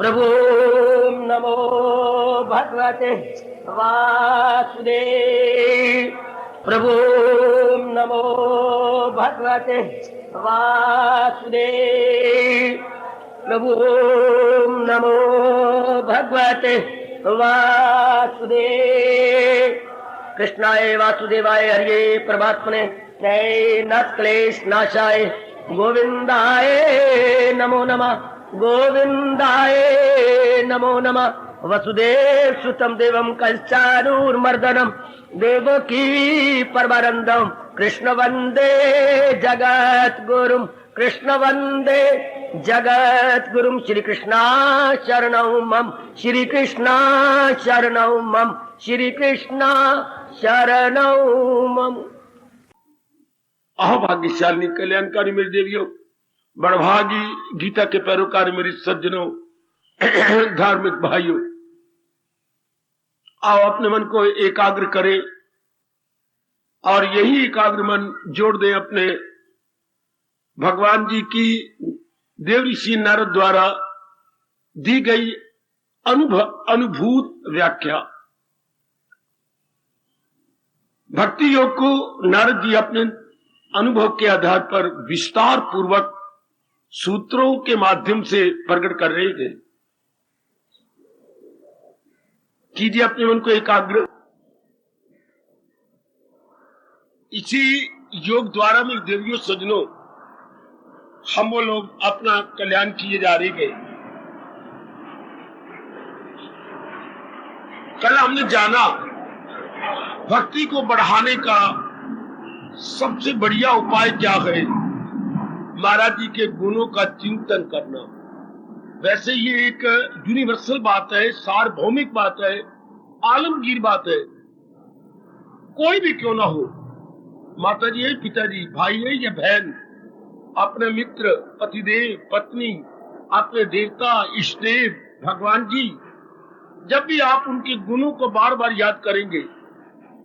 प्रभु नमो भगवते वासुदेव। प्रभु नमो भगवते वासुदेव। प्रभु नमो भगवते वासुदेव। कृष्णाय वासुदेवाय हरिये परमात्मने नैनाथ क्लेश नाशाय गोविंदाय नमो नमः। गोविंदाय नमो नमः। वसुदेव सुतं देवं कंसानूरमर्दनं देवकी परमानंदं कृष्ण वंदे जगत गुरुं। कृष्ण वंदे जगत गुरुं। श्री कृष्णा शरणं मम। श्री कृष्णा शरणं मम। श्री कृष्णा शरणं मम। अहो भाग्यशाली कल्याणकारी मेरी देवियों, बड़भागी गीता के पैरोकार मेरे सज्जनों, धार्मिक भाइयों, आओ अपने मन को एकाग्र करें और यही एकाग्र मन जोड़ दें अपने भगवान जी की देवऋषि नारद द्वारा दी गई अनुभूत व्याख्या। भक्ति योग को नारद जी अपने अनुभव के आधार पर विस्तार पूर्वक सूत्रों के माध्यम से प्रकट कर रहे थे। कीजिए अपने मन को एकाग्र। इसी योग द्वारा में देवियों सज्जनों, हम वो लोग अपना कल्याण किए जा रहे गए। कल हमने जाना भक्ति को बढ़ाने का सबसे बढ़िया उपाय क्या है, महाराज जी के गुणों का चिंतन करना। वैसे ये एक यूनिवर्सल बात है, सार्वभौमिक बात है, आलमगीर बात है। कोई भी क्यों ना हो, माता जी है, पिताजी, भाई है या बहन, अपने मित्र, पतिदेव, पत्नी, अपने देवता, इष्टदेव, भगवान जी, जब भी आप उनके गुणों को बार बार याद करेंगे,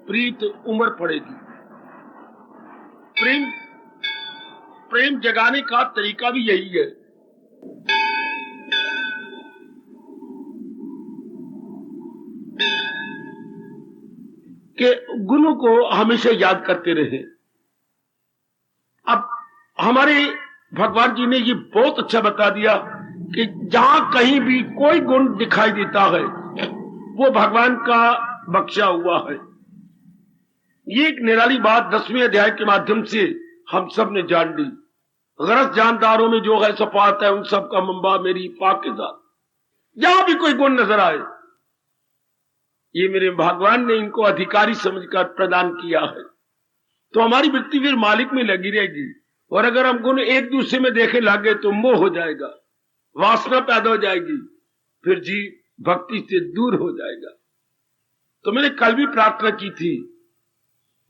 प्रीत उमड़ पड़ेगी। प्रेम जगाने का तरीका भी यही है। कि गुणों को हमेशा याद करते रहे। अब हमारे भगवान जी ने ये बहुत अच्छा बता दिया कि जहां कहीं भी कोई गुण दिखाई देता है वो भगवान का बख्शा हुआ है। ये एक निराली बात 10वें अध्याय के माध्यम से हम सब ने जान ली। गरज जानदारों में जो है सफात है, उन सब का मंबा मेरी पाकिज़ा। जहां भी कोई गुण नजर आए, ये मेरे भगवान ने इनको अधिकारी समझकर प्रदान किया है, तो हमारी वृत्ति फिर मालिक में लगी रहेगी। और अगर हम गुण एक दूसरे में देखे लागे तो मोह हो जाएगा, वासना पैदा हो जाएगी, फिर जीव भक्ति से दूर हो जाएगा। तो मैंने कल भी प्रार्थना की थी,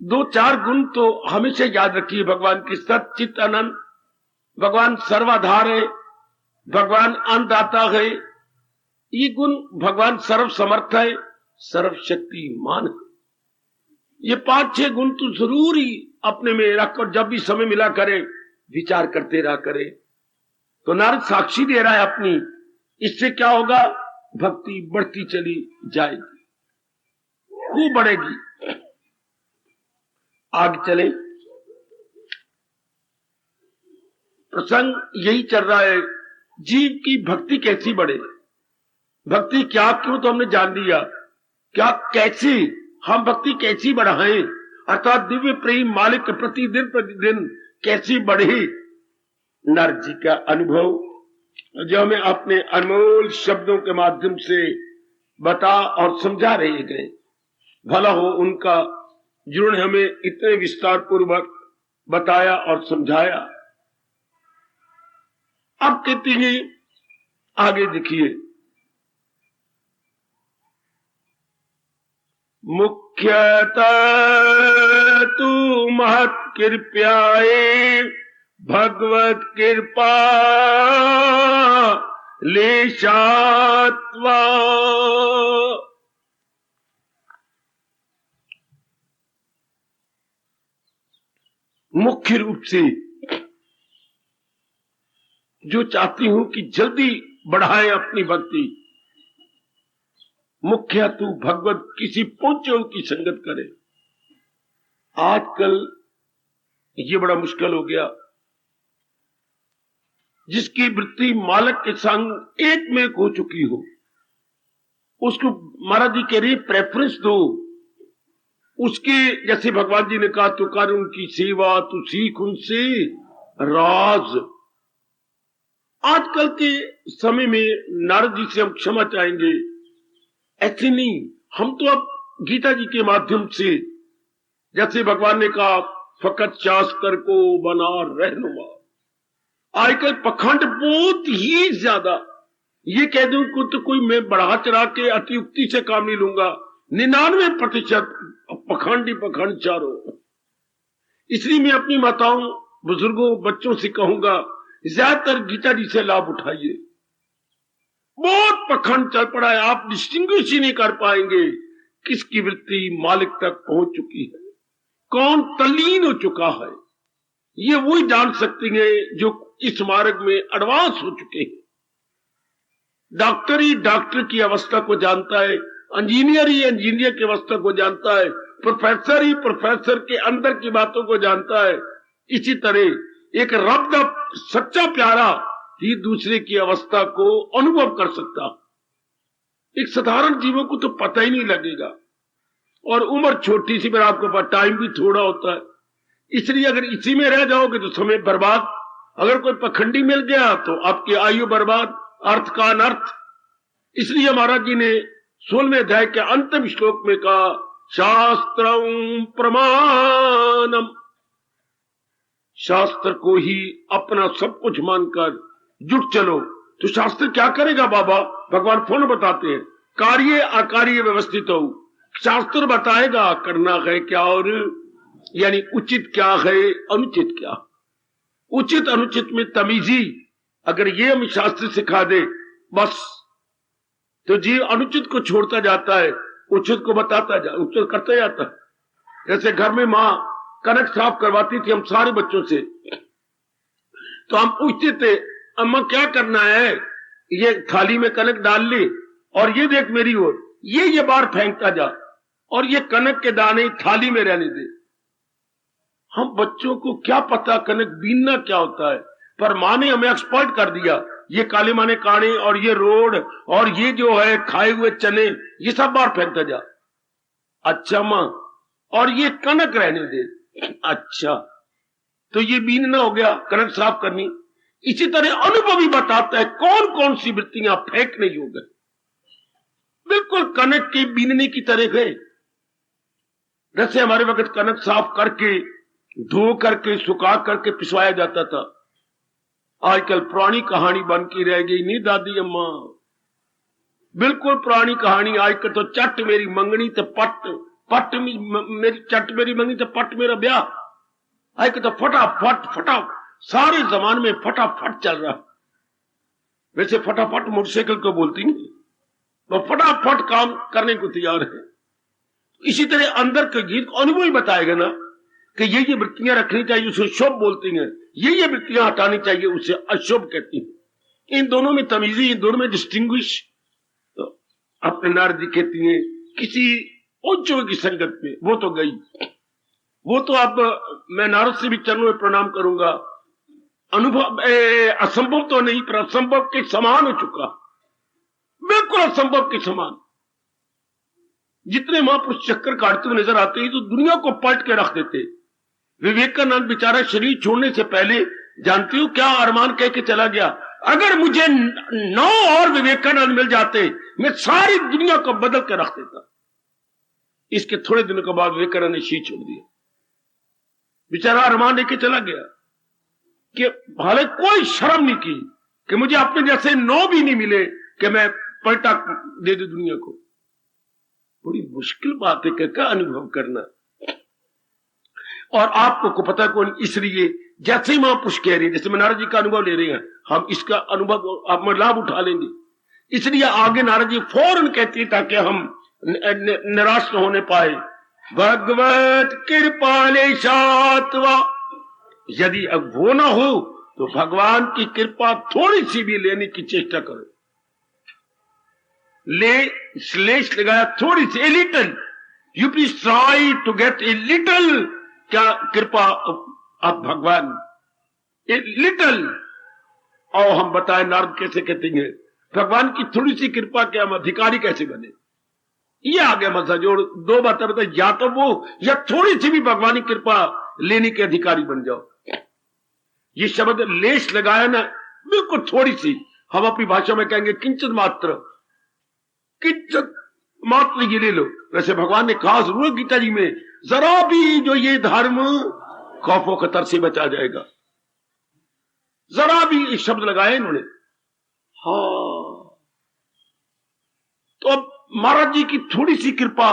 2-4 गुण तो हमेशा याद रखिए। भगवान की सच्चित आनंद, भगवान सर्वाधार है, भगवान अन्नदाता है। ये गुण भगवान सर्व समर्थ है, सर्वशक्तिमान है। ये 5-6 गुण तो जरूर ही अपने में रखकर जब भी समय मिला करें, विचार करते रहा करें। तो नारद साक्षी दे रहा है अपनी। इससे क्या होगा, भक्ति बढ़ती चली जाएगी, खूब बढ़ेगी। आगे चले, प्रसंग यही चल रहा है, जीव की भक्ति कैसी बढ़े। भक्ति क्या क्यों तो हमने जान लिया, क्या कैसी हम भक्ति कैसी बढ़ाएं, अर्थात दिव्य प्रेम मालिक के प्रति दिन प्रतिदिन कैसी बढ़े। नारद जी का अनुभव जो हमें अपने अनमोल शब्दों के माध्यम से बता और समझा रहे गए, भला हो उनका जिन्होंने हमें इतने विस्तार पूर्वक बताया और समझाया। अब कहती है आगे देखिए, मुख्यतः तू महत् कृपयाए भगवत कृपा लेशात्वा। मुख्य रूप से जो चाहती हूं कि जल्दी बढ़ाए अपनी भक्ति। मुख्य तू भगवत किसी पहुंचे की संगत करे। आजकल ये बड़ा मुश्किल हो गया। जिसकी वृत्ति मालक के संग एक में हो चुकी हो, उसको महाराज जी कह रही प्रेफरेंस दो। उसके जैसे भगवान जी ने कहा, तू कर उनकी सेवा, तू सीख उनसे राज। आजकल के समय में नारद जी से हम क्षमा चाहेंगे, ऐसे नहीं। हम तो अब गीता जी के माध्यम से, जैसे भगवान ने कहा फकत शास्त्र को बना रहनुमा। आजकल पखंड बहुत ही ज्यादा। ये कह दूं को तो कोई मैं बढ़ा चढ़ा के अतियुक्ति से काम नहीं लूंगा। 99% पखंड ही पखंड चारों। इसलिए मैं अपनी माताओं, बुजुर्गों, बच्चों से कहूंगा, ज्यादातर गीता जी से लाभ उठाइए। बहुत पखंड चल पड़ा है, आप डिस्टिंग्विश ही नहीं कर पाएंगे किसकी वृत्ति मालिक तक पहुंच चुकी है, कौन तल्लीन हो चुका है। ये वही जान सकते हैं जो इस मार्ग में एडवांस हो चुके हैं। डॉक्टर ही डॉक्टर की अवस्था को जानता है, इंजीनियर ही इंजीनियर की अवस्था को जानता है, प्रोफेसर ही प्रोफेसर के अंदर की बातों को जानता है। इसी तरह एक रब का सच्चा प्यारा ही दूसरे की अवस्था को अनुभव कर सकता। एक साधारण जीवों को तो पता ही नहीं लगेगा। और उम्र छोटी सी, पर आपके पास टाइम भी थोड़ा होता है। इसलिए अगर इसी में रह जाओगे तो समय बर्बाद। अगर कोई पखंडी मिल गया तो आपकी आयु बर्बाद, अर्थ का अनर्थ। इसलिए महाराज जी ने 16वें अध्याय के अंतिम श्लोक में कहा, शास्त्रम प्रमाणम। शास्त्र को ही अपना सब कुछ मानकर जुट चलो। तो शास्त्र क्या करेगा बाबा? भगवान फोन बताते हैं, कार्य अकार्य व्यवस्थित हो। शास्त्र बताएगा करना है क्या, और यानी उचित क्या है, अनुचित क्या। उचित अनुचित में तमीजी अगर ये हमें शास्त्र सिखा दे बस, तो जीव अनुचित को छोड़ता जाता है, उचित को बताता जा, उचित करता जाता है। जैसे घर में माँ कनक साफ करवाती थी हम सारे बच्चों से, तो हम पूछते थे अम्मा क्या करना है? ये थाली में कनक डाल ली और ये देख मेरी ओर, ये बार फेंकता जा और ये कनक के दाने थाली में रहने दे। हम बच्चों को क्या पता कनक बीनना क्या होता है, पर माँ ने हमें एक्सपर्ट कर दिया। ये काले माने काने और ये रोड और ये जो है खाए हुए चने, ये सब बार फेंकता जा। अच्छा माँ, और ये कनक रहने दे। अच्छा, तो ये बीनना हो गया, कनक साफ करनी। इसी तरह अनुभव ही बताता है कौन कौन सी वृत्तियां फेंकने योग्य। बिल्कुल कनक के बीनने की तरह है। जैसे हमारे वक्त कनक साफ करके, धो करके, सुखा करके पिसवाया जाता था। आजकल पुरानी कहानी बन के रह गई। नहीं दादी अम्मा, बिल्कुल पुरानी कहानी। आजकल तो चट मेरी मंगनी तो पट मेरी चट मेरी मंगनी तो पट मेरा ब्याह। आजकल तो फटाफट सारे जमाने में फटाफट चल रहा। वैसे फटाफट मोटरसाइकिल को बोलती नहीं, वो फटाफट काम करने को तैयार है। इसी तरह अंदर के गीत को अनुभव ही बताएगा ना कि ये वृत्तियां रखनी चाहिए, उसे शुभ बोलती हैं। ये वृत्तियां हटानी चाहिए, उसे अशुभ कहती हैं। इन दोनों में तमीजी, इन दोनों में डिस्टिंग्विश। तो अपने नारद जी कहती हैं किसी उच्चों की संगत में, वो तो गई, वो तो अब मैं नारद से भी चरणों में प्रणाम करूंगा। अनुभव असंभव तो नहीं, पर असंभव के समान हो चुका, बिल्कुल असंभव के समान। जितने महापुरुष चक्कर काटते हुए नजर आते हैं तो दुनिया को पलट के रख देते। विवेकानंद बेचारा शरीर छोड़ने से पहले जानती हूं क्या अरमान कह के चला गया, अगर मुझे 9 और विवेकानंद मिल जाते मैं सारी दुनिया को बदल के रख देता। इसके थोड़े दिनों के बाद विवेकानंद ने शीश छोड़ दिया। बेचारा अरमान लेके चला गया कि हाले कोई शर्म नहीं की कि मुझे अपने जैसे 9 भी नहीं मिले कि मैं पलटा दे दू दुनिया को। बड़ी मुश्किल बात है क्या अनुभव करना। और आपको को पता कौन, इसलिए जैसे ही महापुरुष कह रहे हैं, जैसे मैं नारद जी का अनुभव ले रहे हैं, हम इसका अनुभव आप लाभ उठा लेंगे। इसलिए आगे नारद जी फौरन कहती है ताकि हम निराश न होने पाए। भगवत कृपाले सात्वा, यदि अब वो ना हो तो भगवान की कृपा थोड़ी सी भी लेने की चेष्टा करो। स्लेश लगाया थोड़ी सी, a little, you please try to get a little, क्या कृपा आप भगवान, ए लिटल। और हम बताएं नारद कैसे कहते हैं भगवान की थोड़ी सी कृपा के हम अधिकारी कैसे बने। ये आ गया मजा जोड़, दो बातें बताए, या तो वो या थोड़ी सी भी भगवान की कृपा लेने के अधिकारी बन जाओ। ये शब्द लेश लगाया ना, बिल्कुल थोड़ी सी, हम अपनी भाषा में कहेंगे किंचित मात्र, किंचित मात्र ये ले लो। वैसे भगवान ने कहा जरूर है गीता जी में, जरा भी जो ये धर्म खौफो खतर से बचा जाएगा, जरा भी ये शब्द लगाए इन्होंने। हाँ, तो अब महाराज जी की थोड़ी सी कृपा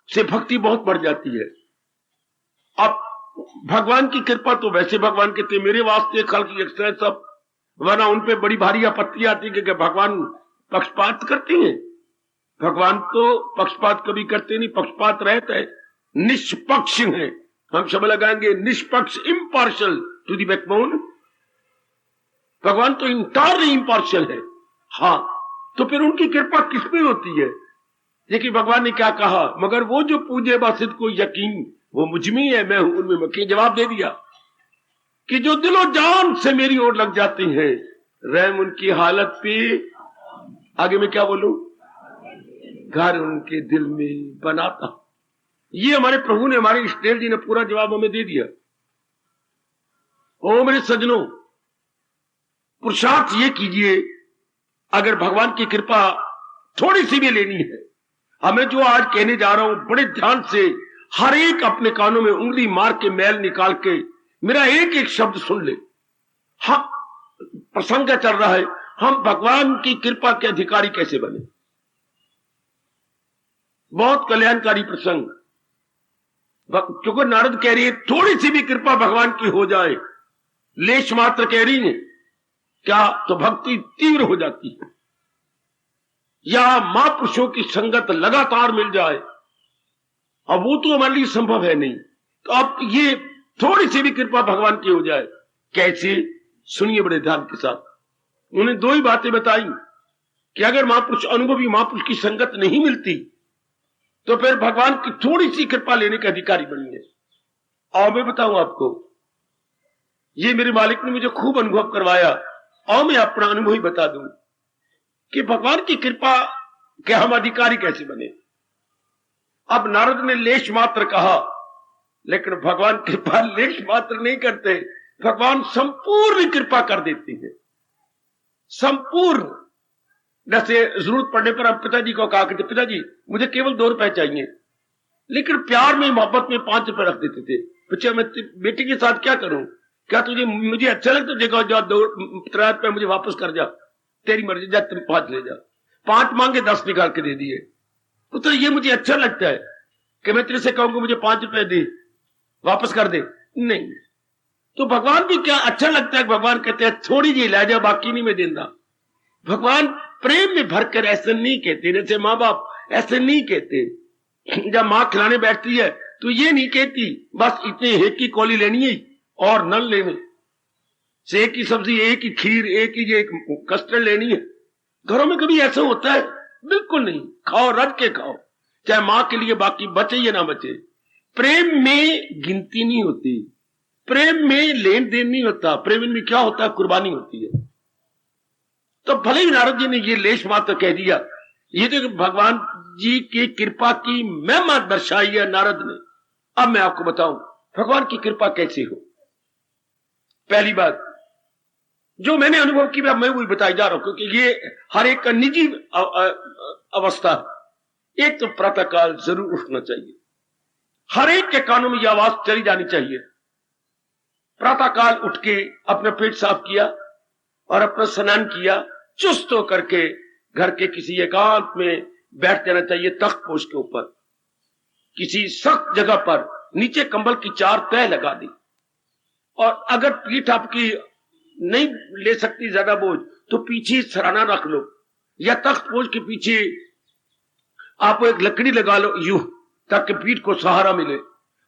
से भक्ति बहुत बढ़ जाती है। अब भगवान की कृपा तो वैसे भगवान कहते मेरे वास्ते खल की एक्सरसाइज सब, वरना उनपे बड़ी भारी आपत्ति आती है कि भगवान पक्षपात करते हैं। भगवान तो पक्षपात कभी करते नहीं, पक्षपात रहता है, निष्पक्ष है। हम शब्द लगाएंगे निष्पक्ष, इम्पार्शियल टू दी बैकबोन। भगवान तो इंटायरली इम्पार्शियल है। हाँ, तो फिर उनकी कृपा किसमें होती है? देखिए भगवान ने क्या कहा, मगर वो जो पूजे बासित को यकीन वो मुझ में है, मैं हूं उनमें। मक्खी जवाब दे दिया कि जो दिलो जान से मेरी ओर लग जाते हैं, रहम उनकी हालत पे, आगे मैं क्या बोलूं, घर उनके दिल में बनाता। ये हमारे प्रभु ने, हमारे इष्टदेव जी ने पूरा जवाब हमें दे दिया। ओ मेरे सज्जनों, पुरुषार्थ ये कीजिए, अगर भगवान की कृपा थोड़ी सी भी लेनी है, हमें जो आज कहने जा रहा हूं बड़े ध्यान से हर एक अपने कानों में उंगली मार के मैल निकाल के मेरा एक एक शब्द सुन ले। हाँ, प्रसंग क्या चल रहा है, हम भगवान की कृपा के अधिकारी कैसे बने। बहुत कल्याणकारी प्रसंग। क्योंकि नारद कह रही है थोड़ी सी भी कृपा भगवान की हो जाए, लेश मात्र कह रही है क्या, तो भक्ति तीव्र हो जाती है। या महापुरुषों की संगत लगातार मिल जाए, अब वो तो हमारे लिए संभव है नहीं। तो अब ये थोड़ी सी भी कृपा भगवान की हो जाए, कैसे, सुनिए बड़े ध्यान के साथ। उन्हें दो ही बातें बताई कि अगर महापुरुष, अनुभवी महापुरुष की संगत नहीं मिलती तो फिर भगवान की थोड़ी सी कृपा लेने के अधिकारी बनिए। और मैं बताऊं आपको, ये मेरे मालिक ने मुझे खूब अनुभव करवाया, और मैं अपना अनुभव ही बता दूं कि भगवान की कृपा के हम अधिकारी कैसे बने। अब नारद ने लेश मात्र कहा, लेकिन भगवान कृपा लेश मात्र नहीं करते, भगवान संपूर्ण कृपा कर देते हैं, संपूर्ण। जैसे जरूरत पड़ने पर आप पिताजी को कहा करते, पिताजी मुझे केवल 2 रुपए चाहिए, लेकिन प्यार में मोहब्बत में 5 रुपए रख देते थे। बच्चा मैं बेटे के साथ क्या करूं, क्या तुझे, मुझे अच्छा लगता है, देखो जा 2 रुपए मुझे वापस कर जा, तेरी मर्जी, जा तुम 5 ले जा। 5 मांगे 10 निकाल के दे दिए। तो ये मुझे अच्छा लगता है कि मैं तेरे से कहूंगा मुझे 5 रुपए दे, वापस कर दे, नहीं। तो भगवान भी क्या अच्छा लगता है, भगवान कहते हैं थोड़ी जी ले जा, बाकी नहीं मैं देना। भगवान प्रेम में भरकर ऐसे नहीं कहते, जैसे माँ बाप ऐसे नहीं कहते। जब माँ खिलाने बैठती है तो ये नहीं कहती बस इतने एक ही कौली लेनी है और नल लेने से, एक ही सब्जी, एक ही खीर, एक ही एक कस्टर्ड लेनी है। घरों में कभी ऐसा होता है? बिल्कुल नहीं। खाओ, रज के खाओ, चाहे माँ के लिए, बाकी बचे या ना बचे। प्रेम में गिनती नहीं होती, प्रेम में लेन देन नहीं होता, प्रेम में क्या होता है, कुर्बानी होती है। तो भले ही नारद जी ने ये लेश मात्र कह दिया, ये तो भगवान जी की कृपा की महिमा दर्शाई है नारद ने। अब मैं आपको बताऊं भगवान की कृपा कैसे हो। पहली बात जो मैंने अनुभव की मैं वही बताई जा रहा हूं, क्योंकि ये हर एक का निजी अवस्था है। एक तो प्रातःकाल जरूर उठना चाहिए, हर एक के कानों में यह आवाज चली जानी चाहिए। प्रातःकाल उठ के अपना पेट साफ किया और अपना स्नान किया, चुस्त होकर के घर के किसी एकांत में बैठ जाना चाहिए, तख्त पोष के ऊपर किसी सख्त जगह पर, नीचे कंबल की 4 तह लगा दी। और अगर पीठ आपकी नहीं ले सकती ज्यादा बोझ, तो पीछे सराहना रख लो, या तख्त पोष के पीछे आप एक लकड़ी लगा लो यूं, ताकि पीठ को सहारा मिले।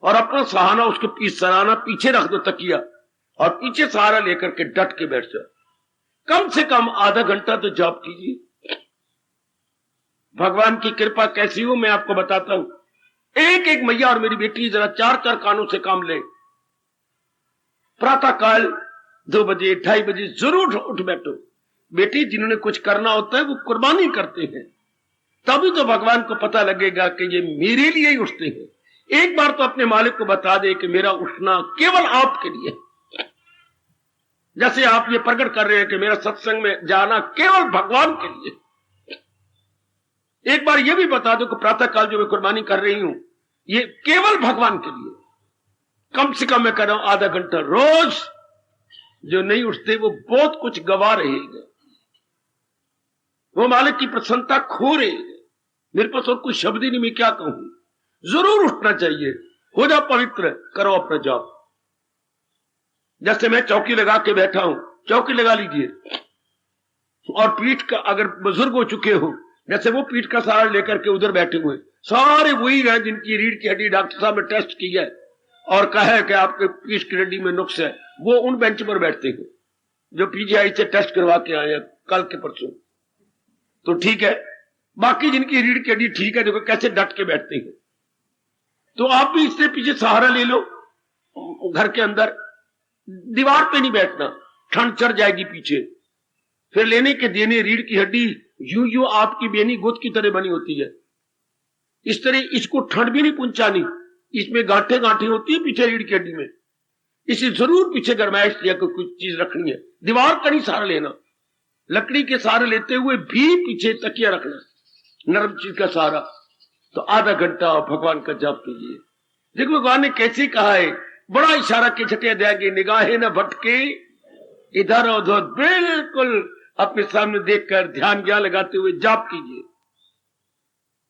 और अपना सहारा उसके सराहना पीछे रख दो तकिया, और पीछे सहारा लेकर के डट के बैठ जाओ। कम से कम आधा घंटा तो जाप कीजिए। भगवान की कृपा कैसी हो मैं आपको बताता हूं। एक एक मैया और मेरी बेटी जरा चार चार कानों से काम ले। प्रातः काल 2 बजे 2:30 बजे जरूर उठ बैठो। बेटी, जिन्होंने कुछ करना होता है वो कुर्बानी करते हैं, तभी तो भगवान को पता लगेगा कि ये मेरे लिए ही उठते हैं। एक बार तो अपने मालिक को बता दे कि मेरा उठना केवल आपके लिए, जैसे आप ये प्रकट कर रहे हैं कि मेरा सत्संग में जाना केवल भगवान के लिए। एक बार ये भी बता दो कि प्रातः काल जो मैं कुर्बानी कर रही हूं ये केवल भगवान के लिए। कम से कम मैं कर रहा हूं आधा घंटा रोज। जो नहीं उठते वो बहुत कुछ गवा रहे हैं, वो मालिक की प्रसन्नता खो रहे हैं। मेरे पास और कोई शब्द ही नहीं, मैं क्या कहूं। जरूर उठना चाहिए। हो जाओ पवित्र, करो अपना जॉब। जैसे मैं चौकी लगा के बैठा हूं, चौकी लगा लीजिए। और पीठ का, अगर बुजुर्ग हो चुके हो, जैसे वो पीठ का सहारा लेकर के उधर बैठे हुए, सारे वही हैं जिनकी रीढ़ की हड्डी डॉक्टर साहब ने टेस्ट की है और कहा है कि आपके पीठ की हड्डी में नुक्स है। वो उन बेंच पर बैठते हैं जो पीजीआई से टेस्ट करवा के आए हैं कल के परसों। तो ठीक है, बाकी जिनकी रीढ़ की हड्डी ठीक है देखो कैसे डट के बैठते हैं। तो आप भी इससे पीछे सहारा ले लो। घर के अंदर दीवार पे नहीं बैठना, ठंड चढ़ जाएगी पीछे। फिर लेने के देने रीढ़ की हड्डी यूं यूं आपकी बेनी गुद की तरह बनी होती है, इस तरह इसको ठंड भी नहीं पहुंचानी। इसमें गांठे गांठे होती है पीछे रीढ़ की हड्डी में, इसे जरूर पीछे गरमाइश या कुछ चीज रखनी है। दीवार का नहीं सहारा लेना, लकड़ी के सहारे लेते हुए भी पीछे तकिया रखना, नरम चीज का सहारा। तो आधा घंटा भगवान का जाप कीजिए। देखो भगवान ने कैसे कहा है, बड़ा इशारा के छठे अध्याय की, निगाहें न भटके इधर उधर, बिल्कुल अपने सामने देखकर ध्यान ज्ञान लगाते हुए जाप कीजिए।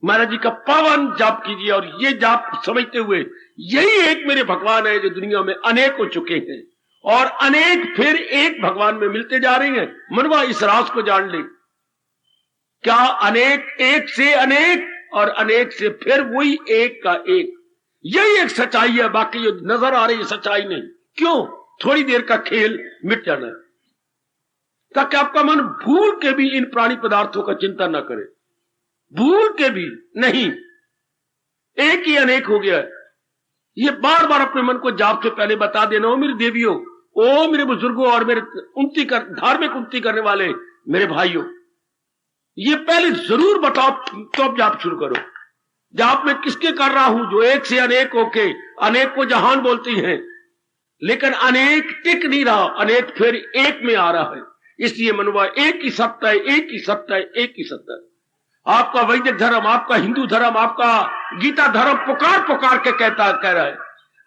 महाराज जी का पावन जाप कीजिए और ये जाप समझते हुए यही एक मेरे भगवान है जो दुनिया में अनेक हो चुके हैं और अनेक फिर एक भगवान में मिलते जा रहे हैं। मनवा इस राज को जान ले, क्या अनेक एक से अनेक और अनेक से फिर वही एक का एक, यही एक सच्चाई है। बाकी जो नजर आ रही है सच्चाई नहीं। क्यों? थोड़ी देर का खेल मिट जाना है, ताकि आपका मन भूल के भी इन प्राणी पदार्थों का चिंता न करे, भूल के भी नहीं। एक ही अनेक हो गया है। ये बार बार अपने मन को जाप से पहले बता देना, ओ मेरी देवियों, ओ मेरे बुजुर्गों और मेरे धार्मिक उन्नति करने वाले मेरे भाइयों, ये पहले जरूर बताओ तो अब जाप शुरू करो। जाप में किसके कर रहा हूं? जो एक से अनेक होके, अनेक को जहान बोलती हैं, लेकिन अनेक टिक नहीं रहा, अनेक फिर एक में आ रहा है। इसलिए मनुआ एक ही सत्ता है, एक ही सत्ता है, एक ही सत्ता है। आपका वैदिक धर्म, आपका हिंदू धर्म, आपका गीता धर्म पुकार पुकार के कह रहा है,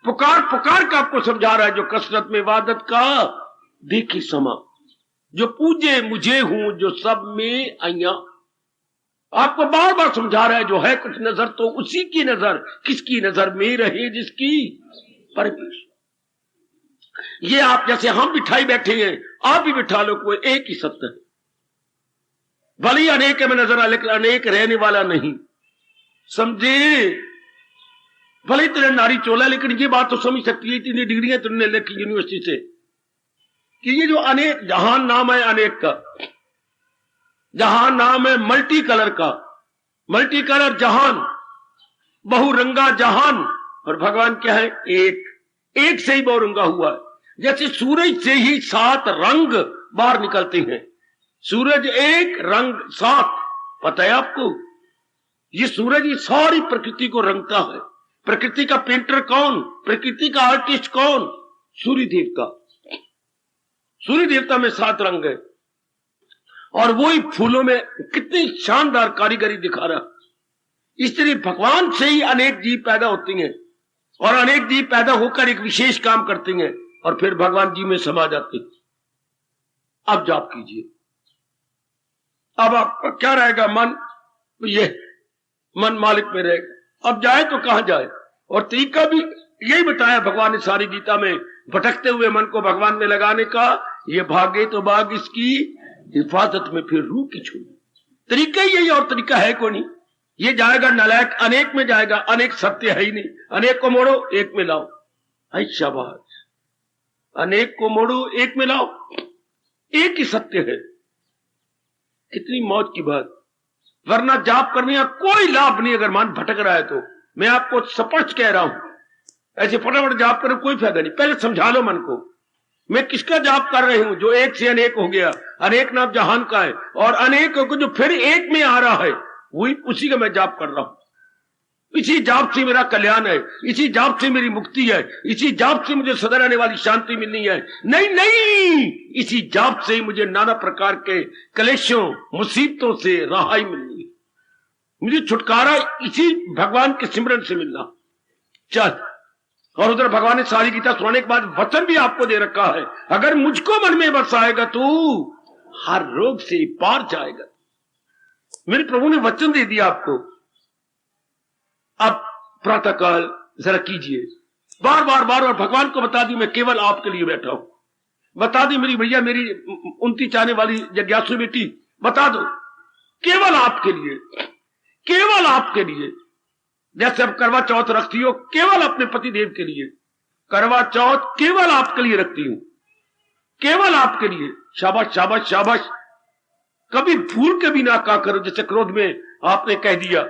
पुकार पुकार के आपको समझा रहा है, जो कसरत में वादत का देखी समा, जो पूजे मुझे हूं, जो सब में आइया, आपको बार बार समझा रहा है। जो है कुछ नजर तो उसी की नजर, किसकी नजर में रहे जिसकी परमेश्वर। ये आप जैसे हम बिठाई बैठे हैं, आप भी बिठा लो, कोई एक ही सत्य है। भले ही अनेक में नजर आ, लेकिन अनेक रहने वाला नहीं, समझे? भले ही तेरे नारी चोला, लेकिन ये बात तो समझ सकती है, इतनी डिग्रियां तुमने लिखी यूनिवर्सिटी से, कि ये जो अनेक जहान नाम है, अनेक का जहान नाम है, मल्टी कलर का, मल्टी कलर जहान, बहुरंगा जहान। और भगवान क्या है? एक, एक से ही बहुरंगा हुआ है। जैसे सूरज से ही 7 रंग बाहर निकलते हैं, सूरज एक, रंग 7। पता है आपको? ये सूरज ही सारी प्रकृति को रंगता है। प्रकृति का पेंटर कौन? प्रकृति का आर्टिस्ट कौन? सूर्य देव का। सूर्य देवता में 7 रंग है और वही फूलों में कितनी शानदार कारीगरी दिखा रहा। इस तरह भगवान से ही अनेक जीव पैदा होती हैं और अनेक जीव पैदा होकर एक विशेष काम करती हैं और फिर भगवान जी में समा जाते हैं। अब जाप कीजिए। अब आपका क्या रहेगा? मन, ये मन मालिक में रहेगा। अब जाए तो कहां जाए? और तरीका भी यही बताया भगवान ने सारी गीता में, भटकते हुए मन को भगवान में लगाने का। ये भागे तो भाग इसकी हिफाजत में, फिर रूह की छू। तरीका ही यही, और तरीका है को नहीं। ये जाएगा नालायक, अनेक में जाएगा, अनेक सत्य है ही नहीं। अनेक को मोड़ो, एक में लाओ। आई शाबाश, अनेक को मोड़ो, एक में लाओ, एक ही सत्य है। कितनी मौज की बात। वरना जाप करने का कोई लाभ नहीं अगर मन भटक रहा है तो। मैं आपको स्पष्ट कह रहा हूं, ऐसे फटाफट जाप करने कोई फायदा नहीं। पहले समझा लो मन को, मैं किसका जाप कर रही हूं? जो एक से अनेक हो गया, अनेक नाम जहान का है, और अनेक को जो फिर एक में आ रहा है, वही उसी का मैं जाप कर रहा हूं। इसी जाप से मेरा कल्याण है, इसी जाप से मेरी मुक्ति है, इसी जाप से मुझे सदा रहने वाली शांति मिलनी है। नहीं नहीं, इसी जाप से ही मुझे नाना प्रकार के क्लेशों मुसीबतों से राहत मिलनी है। मुझे छुटकारा इसी भगवान के सिमरन से मिलना। चल, और उधर भगवान ने सारी गीता सुनाने के बाद वचन भी आपको दे रखा है, अगर मुझको मन में बसाएगा तो हर रोग से पार जाएगा। मेरे प्रभु ने वचन दे दिया आपको। अब प्रातः काल जरा कीजिए, बार बार बार बार भगवान को बता दी मैं केवल आपके लिए बैठा हूं। बता दी मेरी भैया, मेरी उनती चाहने वाली जिज्ञासु बेटी, बता दो केवल आपके लिए, केवल आपके लिए। जैसे अब करवा चौथ रखती हो केवल अपने पति देव के लिए, करवा चौथ केवल आपके लिए रखती हूं, केवल आपके लिए। शाबाश शाबाश शाबाश। कभी भूल के भी ना कहा करो, जैसे क्रोध में आपने कह दिया,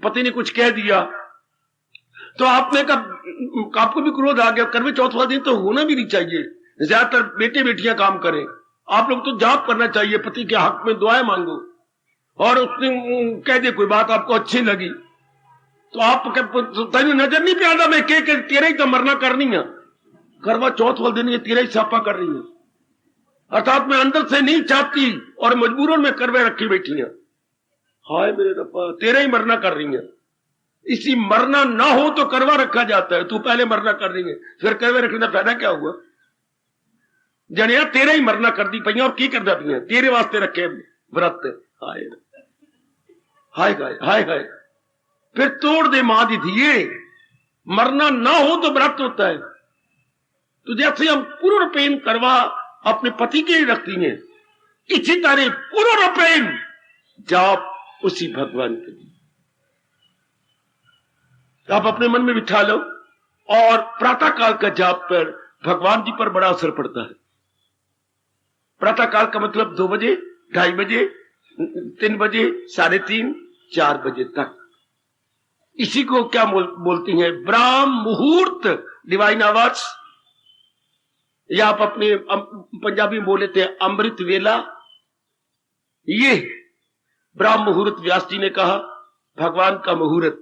पति ने कुछ कह दिया तो आपने कहा, आपको भी क्रोध आ गया। करवे चौथ वाले दिन तो होना भी नहीं चाहिए, ज्यादातर बेटे बेटियां काम करें। आप लोग तो जाप करना चाहिए, पति के हक में दुआएं मांगो। और उसने कह दे कोई बात आपको अच्छी लगी तो आप तेरे नजर नहीं पे आता मैं के तेरे ही तो मरना करनी है। करवा चौथ वाले दिन ये तेरा ही सापा कर रही है, अर्थात मैं अंदर से नहीं चाहती और मजबूरन में करवे रखी बैठी है। हाय मेरे रब्बा, तेरा ही मरना कर रही है। इसी मरना ना हो तो करवा रखा जाता है, तू पहले मरना कर रही है, फिर करवे रखने का फायदा क्या हुआ? जनिया तेरा ही मरना कर दी पई और की कर दी है, तेरे वास्ते रखे व्रत। हाय हाय हाय हाय हाय, फिर तोड़ दे मां दी थिए। मरना ना हो तो व्रत होता है। तो जैसे हम पूर्ण प्रेम करवा अपने पति के लिए रखती हैं, इसी तरह पूर्ण प्रेम जाप उसी भगवान के लिए आप अपने मन में बिठा लो। और प्रातः काल का जाप पर भगवान जी पर बड़ा असर पड़ता है। प्रातः काल का मतलब 2 बजे, 2:30 बजे, 3 बजे, 3:30, 4 बजे तक। इसी को क्या बोलती हैं? ब्राह्म मुहूर्त, डिवाइन आवर्स, या आप अपने पंजाबी में बोले थे अमृत वेला। ये ब्राह्म मुहूर्त व्यास जी ने कहा, भगवान का मुहूर्त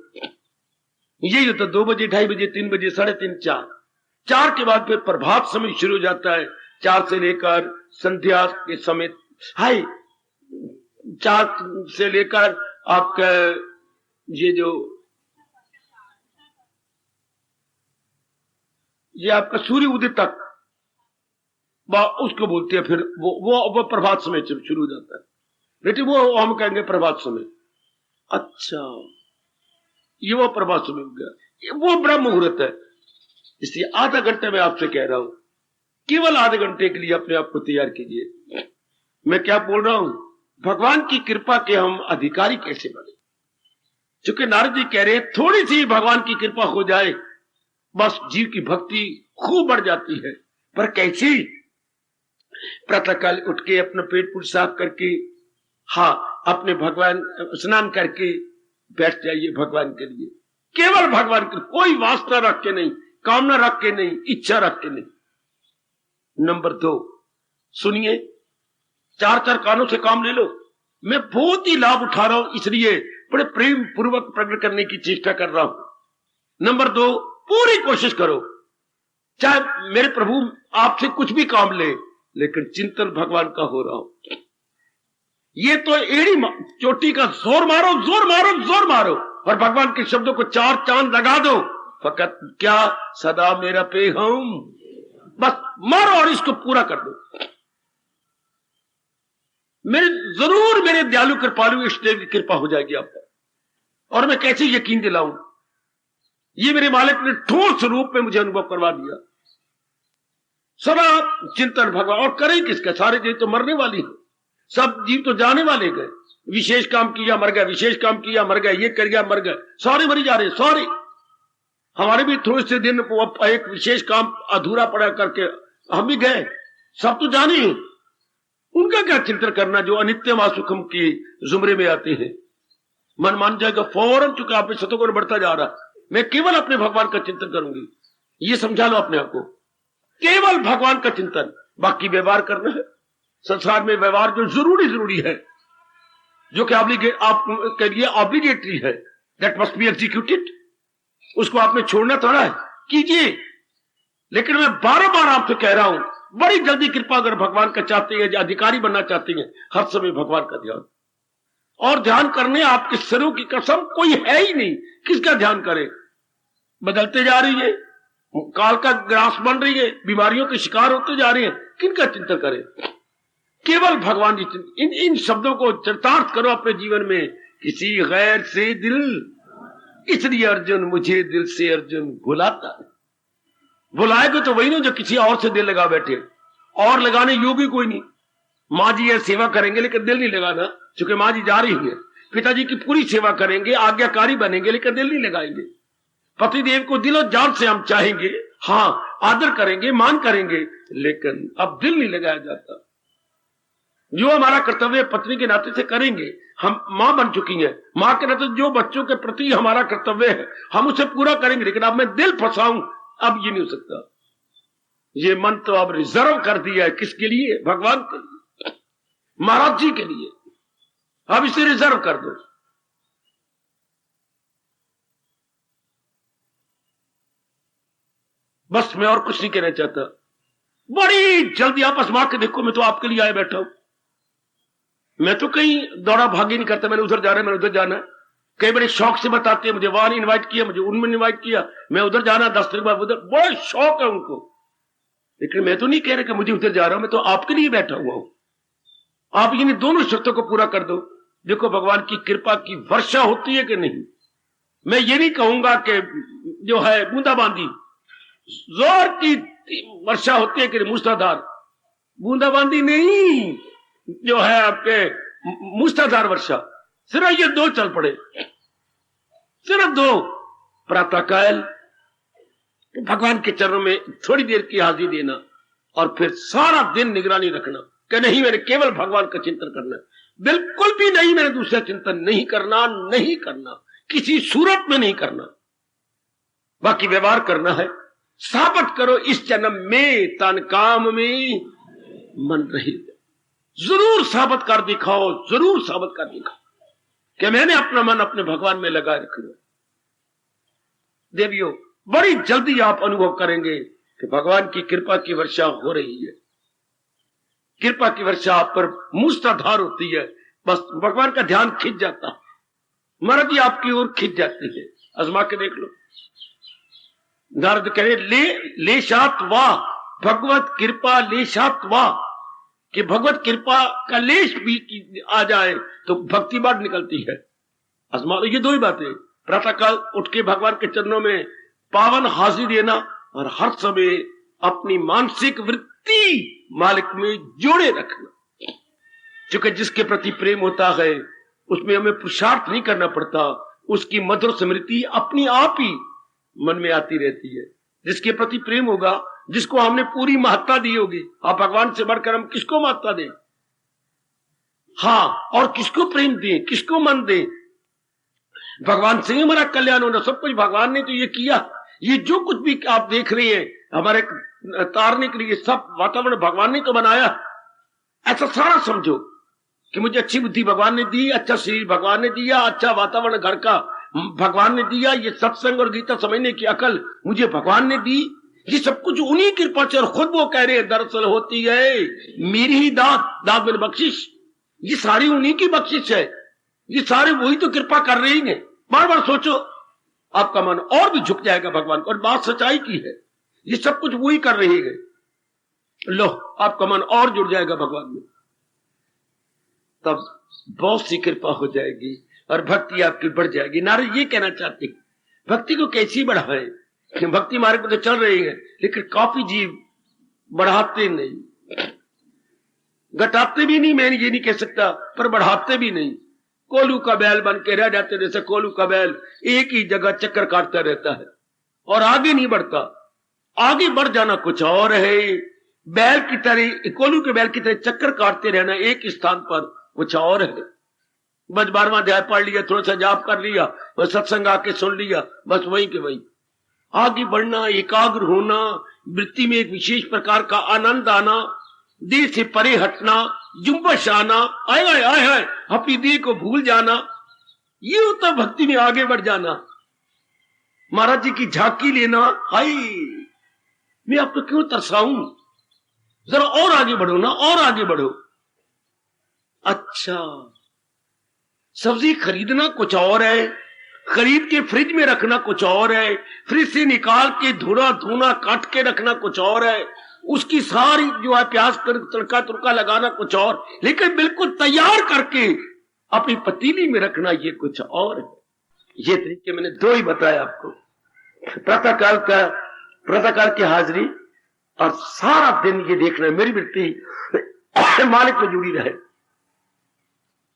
यही होता। 2 बजे, 2:30 बजे, 3 बजे, 3:30, 4। 4 के बाद फिर प्रभात समय शुरू हो जाता है। 4 से लेकर संध्या के समय, हाय 4 से लेकर आपका ये जो ये आपका सूर्य उदय तक उसको बोलते हैं। फिर वो प्रभात समय शुरू हो जाता है बेटे, वो हम कहेंगे प्रभात समय। अच्छा, ये वो प्रभात समय हो गया, वो ब्रह्म मुहूर्त है। इसलिए आधा घंटे में आपसे कह रहा हूं, केवल आधे घंटे के लिए अपने आप को तैयार कीजिए। मैं क्या बोल रहा हूं? भगवान की कृपा के हम अधिकारी कैसे बने? चूंकि नारद जी कह रहे हैं थोड़ी सी भगवान की कृपा हो जाए बस जीव की भक्ति खूब बढ़ जाती है। पर कैसी? प्रातःकाल उठ के अपना पेट पूट साफ करके, हाँ, अपने भगवान स्नान करके बैठ जाइए भगवान के लिए, केवल भगवान के, कोई वास्ता रख के नहीं, कामना रख के नहीं, इच्छा रख के नहीं। नंबर 2, सुनिए, 4 कानों से काम ले लो। मैं बहुत ही लाभ उठा रहा हूं, इसलिए बड़े प्रेम पूर्वक प्रकट करने की चेष्टा कर रहा हूं। नंबर 2, पूरी कोशिश करो, चाहे मेरे प्रभु आपसे कुछ भी काम ले, लेकिन चिंतन भगवान का हो रहा हो। ये तो एड़ी चोटी का जोर मारो, जोर मारो, जोर मारो, और भगवान के शब्दों को 4 चांद लगा दो। फकत क्या सदा मेरा पे हम, बस मारो और इसको पूरा कर दो। जरूर मेरे दयालु कृपालु इष्टदेव की कृपा हो जाएगी आप पर। और मैं कैसे यकीन दिलाऊं? ये मेरे मालिक ने ठोस रूप में मुझे अनुभव करवा दिया। सदा चिंतन भगवान, और करें किसका? सारे जीव तो मरने वाली है, सब जीव तो जाने वाले गए। विशेष काम किया मर गए, विशेष काम किया मर गए, ये कर गया मर गए, सारे मरी जा रहे, सारे। हमारे भी थोड़े से दिन एक विशेष काम अधूरा पड़ा करके हम भी गए, सब तो जाने। उनका क्या चिंतन करना जो अनित्यम असुखम के जुमरे में आते हैं। मन मान जाएगा फौरन, चूंकि आप में सतोगुण बढ़ता जा रहा, मैं केवल अपने भगवान का चिंतन करूंगी, ये समझा लो अपने आप को, केवल भगवान का चिंतन। बाकी व्यवहार करना है, संसार में व्यवहार जो जरूरी है, जो कि आपके लिए ऑब्लिगेटरी है, दैट मस्ट बी एग्जीक्यूटेड, उसको आपने छोड़ना थोड़ा है, कीजिए। लेकिन मैं बार बार आपसे कह रहा हूं, बड़ी जल्दी कृपा अगर भगवान का चाहते हैं, अधिकारी बनना चाहते हैं, हर समय भगवान का ध्यान। और ध्यान करने आपके सिरों की कसम कोई है ही नहीं, किसका ध्यान करें? बदलते जा रही है, काल का ग्रास बन रही है, बीमारियों के शिकार होते जा रहे हैं, किनका चिंतन करें? केवल भगवान जी। इन शब्दों को चरितार्थ करो अपने जीवन में, किसी गैर से दिल, इसलिए अर्जुन मुझे दिल से अर्जुन भुलाता। बुलाएगा तो वही ना जो किसी और से दिल लगा बैठे, और लगाने योगी कोई नहीं। माँ जी ये सेवा करेंगे लेकिन दिल नहीं लगाना, क्योंकि माँ जी जा रही है। पिताजी की पूरी सेवा करेंगे, आज्ञाकारी बनेंगे, लेकिन दिल नहीं लगाएंगे। पति देव को दिलो जान से हम चाहेंगे, हाँ आदर करेंगे, मान करेंगे, लेकिन अब दिल नहीं लगाया जाता। जो हमारा कर्तव्य पत्नी के नाते से करेंगे, हम मां बन चुकी हैं, मां के नाते जो बच्चों के प्रति हमारा कर्तव्य है हम उसे पूरा करेंगे, लेकिन अब मैं दिल फंसाऊं, अब ये नहीं हो सकता। ये मन तो अब रिजर्व कर दिया है, किसके लिए? भगवान के लिए, महाराज जी के लिए। अब इसे रिजर्व कर दो। बस मैं और कुछ नहीं कहना चाहता। बड़ी जल्दी आप आजमा के देखो, मैं तो आपके लिए आया बैठा हूं। मैं तो कहीं दौड़ा भागी नहीं करता, मैंने उधर जाना है, मैंने उधर जाना है। कई बड़े शौक से बताते हैं, मुझे वहां इनवाइट किया, मुझे उनमें इनवाइट किया, मैं उधर जाना, 10 दिन बाद उधर, बड़ा शौक है उनको। लेकिन मैं तो नहीं कह रहा कि मुझे उधर जा रहा हूं, मैं तो आपके लिए बैठा हुआ हूं। आप इन दोनों शर्तों को पूरा कर दो, देखो भगवान की कृपा की वर्षा होती है कि नहीं। मैं ये नहीं कहूंगा कि जो है बूंदाबांदी, जोर की वर्षा होती है कि मूसलाधार, बूंदाबांदी नहीं, जो है आपके मूसलाधार वर्षा। सिर्फ ये दो चल पड़े, सिर्फ दो। प्रातःकाल भगवान के चरणों में थोड़ी देर की हाजिरी देना, और फिर सारा दिन निगरानी रखना कि नहीं मैंने केवल भगवान का चिंतन करना है, बिल्कुल भी नहीं मैंने दूसरा चिंतन नहीं करना, नहीं करना, किसी सूरत में नहीं करना। बाकी व्यवहार करना है, साबित करो इस जन्म में तन काम में मन रही। जरूर साबित कर दिखाओ, जरूर साबित कर दिखाओ कि मैंने अपना मन अपने भगवान में लगा रखा। देवियों, बड़ी जल्दी आप अनुभव करेंगे कि भगवान की कृपा की वर्षा हो रही है। कृपा की वर्षा आप पर मूसलाधार होती है, बस भगवान का ध्यान खिंच जाता है, महाराज जी आपकी ओर खिंच जाती है। आजमा के देख लो। नारद कह रहे लेशात वाह भगवत कृपा लेशात वाह, कि भगवत कृपा का लेश भी आ जाए तो भक्ति बाढ़ निकलती है। आजमा लो, ये दो ही बातें। प्रातःकाल उठ के भगवान के चरणों में पावन हाजिरी देना, और हर समय अपनी मानसिक वृत्ति मालिक में जोड़े रखना। क्योंकि जिसके प्रति प्रेम होता है उसमें हमें पुरुषार्थ नहीं करना पड़ता, उसकी मधुर स्मृति अपनी आप ही मन में आती रहती है। जिसके प्रति प्रेम होगा, जिसको हमने पूरी महत्ता दी होगी, आप भगवान से बढ़कर हम किसको महत्ता दें? हाँ, और किसको प्रेम दें, किसको मन दें? भगवान से ही हमारा कल्याण होना, सब कुछ भगवान ने तो ये किया। ये जो कुछ भी आप देख रहे हैं हमारे तारने के लिए, सब वातावरण भगवान ने तो बनाया। ऐसा सारा समझो कि मुझे अच्छी बुद्धि भगवान ने दी, अच्छा शरीर भगवान ने दिया, अच्छा वातावरण घर का भगवान ने दिया, ये सत्संग और गीता समझने की अकल मुझे भगवान ने दी। ये सब कुछ उन्हीं की कृपा से, और खुद वो कह रहे हैं दरअसल होती है मेरी ही दात में बख्शिश। ये सारी उन्हीं की बख्शिश है, ये सारे वही तो कृपा कर रही हैं। बार बार सोचो, आपका मन और भी झुक जाएगा भगवान को, और बात सच्चाई की है, ये सब कुछ वही कर रही है। लो, आपका मन और जुड़ जाएगा भगवान में, तब बहुत सी कृपा हो जाएगी और भक्ति आपकी बढ़ जाएगी। नारद ये कहना चाहते हैं, भक्ति को कैसी बढ़ाएं? भक्ति मार्ग में तो चल रही है, लेकिन काफी जीव बढ़ाते नहीं, घटाते भी नहीं, मैं ये नहीं कह सकता, पर बढ़ाते भी नहीं। कोलू का बैल बन के रह जाते, जैसे कोलू का बैल एक ही जगह चक्कर काटता रहता है और आगे नहीं बढ़ता। आगे बढ़ जाना कुछ और है, बैल की तरह, कोल्हू के बैल की तरह चक्कर काटते रहना एक स्थान पर, कुछ और है। बस 12वां अध्याय पढ़ लिया, थोड़ा सा जाप कर लिया, बस सत्संग आके सुन लिया, बस वही के वही। आगे बढ़ना, एकाग्र होना, वृत्ति में एक विशेष प्रकार का आनंद आना, देह से परे हटना, जुम्बश आना, आए आए आए आए अपनी देह को भूल जाना, ये होता भक्ति में आगे बढ़ जाना। महाराज जी की झांकी लेना, हाय मैं आपको क्यों तरसाऊं, जरा और आगे बढ़ो ना, और आगे बढ़ो। अच्छा, सब्जी खरीदना कुछ और है, खरीद के फ्रिज में रखना कुछ और है, फ्रिज से निकाल के धुना धुना काट के रखना कुछ और है, उसकी सारी जो है प्याज कर तड़का तुड़का लगाना कुछ और, लेकिन बिल्कुल तैयार करके अपनी पतीली में रखना ये कुछ और है। ये तरीके मैंने दो ही बताया आपको, प्रातःकाल की हाजिरी और सारा दिन ये देखना मेरी वृत्ति मालिक में जुड़ी रहे,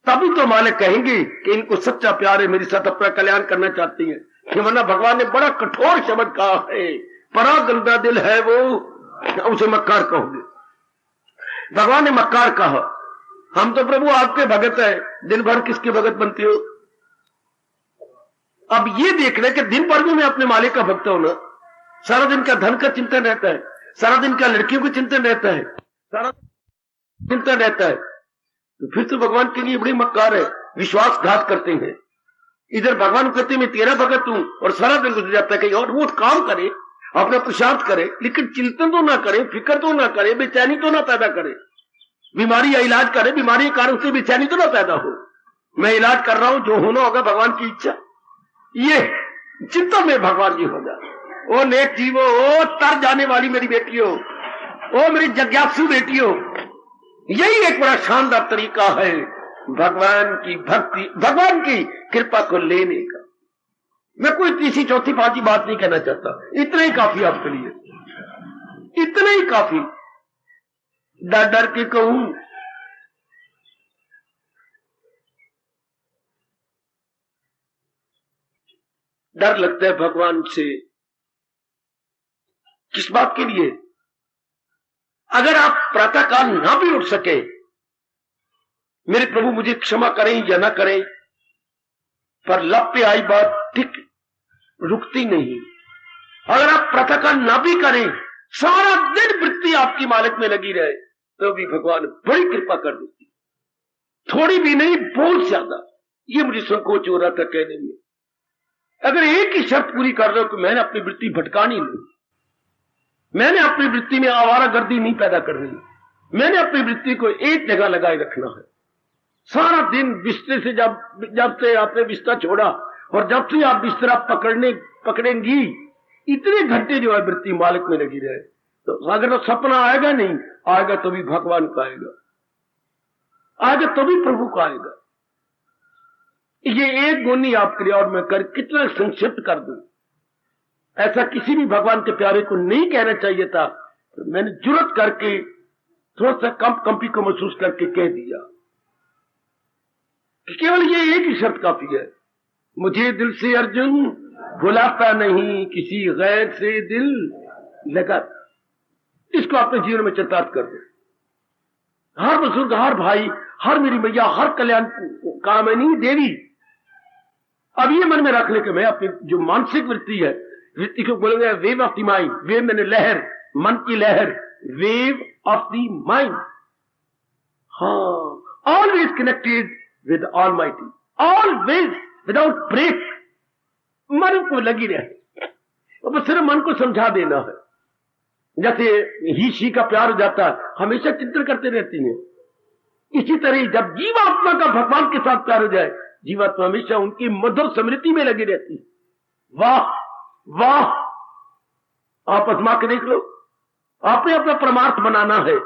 तभी तो मालिक कहेंगे कि इनको सच्चा प्यार है, मेरे साथ अपना कल्याण करना चाहती है। कि वरना भगवान ने बड़ा कठोर शब्द कहा है, परा गंदा दिल है वो, उसे मक्कार कहोगे। भगवान ने मक्कार कहा, हम तो प्रभु आपके भगत है, दिन भर किसके भगत बनती हो। अब ये देखना कि दिन भर भी मैं अपने मालिक का भक्त हूं ना, सारा दिन का धन का चिंतन रहता है, सारा दिन का लड़कियों का चिंतन रहता है, सारा चिंतन रहता है, तो फिर तो भगवान के लिए बड़ी मक्कार है, विश्वासघात करते हैं। इधर भगवान कहते मैं तेरा भगत हूं और सारा दिन गुजर जाता है कहीं और, वो काम करे, अपना पुरुषार्थ करे, लेकिन चिंतन तो ना करे, फिक्र तो ना करे, बेचैनी तो ना पैदा करे। बीमारी या इलाज करे, बीमारी के कारण से बेचैनी तो ना पैदा हो, मैं इलाज कर रहा हूं, जो होना होगा भगवान की इच्छा, ये चिंता में भगवान जी होगा। ओ नेक जीवो, ओ तर जाने वाली मेरी बेटियों, ओ मेरी जिज्ञासु बेटियों, यही एक बड़ा शानदार तरीका है भगवान की भक्ति, भगवान की कृपा को लेने का। मैं कोई तीसरी चौथी पांचवी बात नहीं कहना चाहता, इतना ही काफी आपके लिए, इतना ही काफी। डर डर के कहूं, डर लगता है भगवान से, किस बात के लिए? अगर आप प्रातःकाल ना भी उठ सके, मेरे प्रभु मुझे क्षमा करें या ना करें, पर लब पे आई बात ठीक रुकती नहीं। अगर आप प्रातःकाल ना भी करें, सारा दिन वृत्ति आपकी मालिक में लगी रहे, तो भी भगवान बड़ी कृपा कर देती, थोड़ी भी नहीं बहुत ज्यादा। ये मुझे संकोच हो रहा था कहने में। अगर एक ही शर्त पूरी कर रहे हो कि मैंने अपनी वृत्ति भटकानी नहीं, मैंने अपनी वृत्ति में आवारागर्दी नहीं पैदा करनी, मैंने अपनी वृत्ति को एक जगह लगाए रखना है। सारा दिन बिस्तर से जब से आपने बिस्तर छोड़ा और जब से आप बिस्तरा पकड़ेंगी, इतने घंटे जो है वृत्ति मालिक में लगी रहे, तो अगर तो सपना आएगा नहीं, आएगा तो भी भगवान का आएगा, आएगा तो भी प्रभु का आएगा। ये एक गुण ही आपके लिए, और मैं कितना संक्षिप्त कर दूं, ऐसा किसी भी भगवान के प्यारे को नहीं कहना चाहिए था, तो मैंने जुर्रत करके थोड़ा सा कंपी को महसूस करके कह दिया। केवल ये एक ही शर्त काफी है, मुझे दिल से अर्जुन भुलाता नहीं, किसी गैर से दिल लगाता। इसको अपने जीवन में चरितार्थ कर दो। हर बुजुर्ग, हर भाई, हर मेरी मैया, हर कल्याण कामिनी देवी, अब ये मन में रख ले कि मैं अपनी जो मानसिक वृत्ति है, वृत्ति को बोलेंगे wave of the mind, wave मैंने लहर, मन की लहर, वेव ऑफ द माइंड, हाँ, always connected with almighty, always without break, मन को लगी रहे। अब सिर्फ मन को समझा देना है, जैसे ही शी का प्यार हो जाता है, हमेशा चिंतन करते रहती है। इसी तरह जब जीवात्मा का भगवान के साथ प्यार हो जाए, जीवात्मा हमेशा उनकी मधुर स्मृति में लगी रहती है। वाह वाह, आप आजमा के देख लो, आपने अपना परमार्थ बनाना है,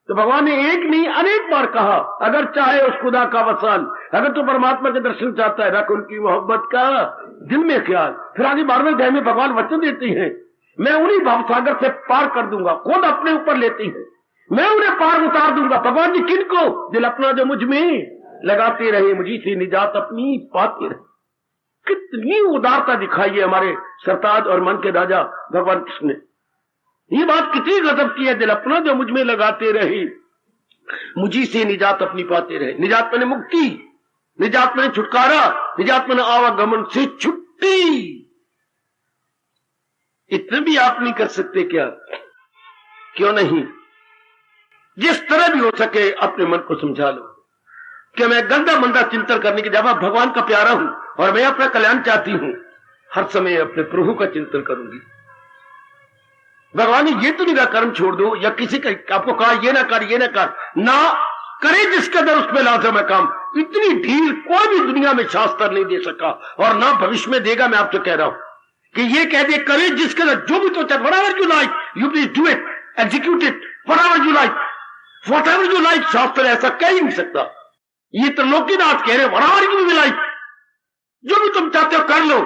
तो भगवान ने एक नहीं अनेक बार कहा, अगर चाहे उस खुदा का वसाल, अगर तो परमात्मा के दर्शन चाहता है, रख उनकी मोहब्बत का दिल में ख्याल। फिर आगे 12वें अध्याय में भगवान वचन देते हैं, मैं उन्हीं भावसागर से पार कर दूंगा, खुद अपने ऊपर लेती है, मैं उन्हें पार उतार दूंगा। भगवान जी किनको? दिल अपना जो मुझ में लगाते रहे, मुझी से निजात अपनी पाते रहे। कितनी उदारता दिखाई है हमारे सरताज और मन के राजा भगवान कृष्ण ने। ये बात कितनी गजब की है। दिल अपना जो मुझ में लगाते रहे, मुझी से निजात अपनी पाते रहे। निजात मैंने मुक्ति, निजात मैंने छुटकारा, निजात मैंने आवागमन से छुट्टी। इतने भी आप नहीं कर सकते क्या? क्यों नहीं? जिस तरह भी हो सके अपने मन को समझा लो कि मैं गंदा मंदा चिंतन करने के जवाब भगवान का प्यारा हूं और मैं अपना कल्याण चाहती हूं, हर समय अपने प्रभु का चिंतन करूंगी। भगवान ने ये तो नहीं कहा कर्म छोड़ दो, या किसी का आपको कहा ये ना कर, ये ना कर, ना करे जिसके अंदर उसमें लाजम है काम। इतनी ढील कोई भी दुनिया में शास्त्र नहीं दे सका और ना भविष्य में देगा। मैं आपसे कह रहा हूं कि ये कह दे करे जिसके अंदर जो भी तो चाहे, whatever you like you please do it, execute it, whatever you like, whatever you like. शास्त्र ऐसा कह ही नहीं सकता। ये तो लोकीनाथ कह रहे व्हाटएवर यू लाइक, जो भी तुम चाहते हो कर लो,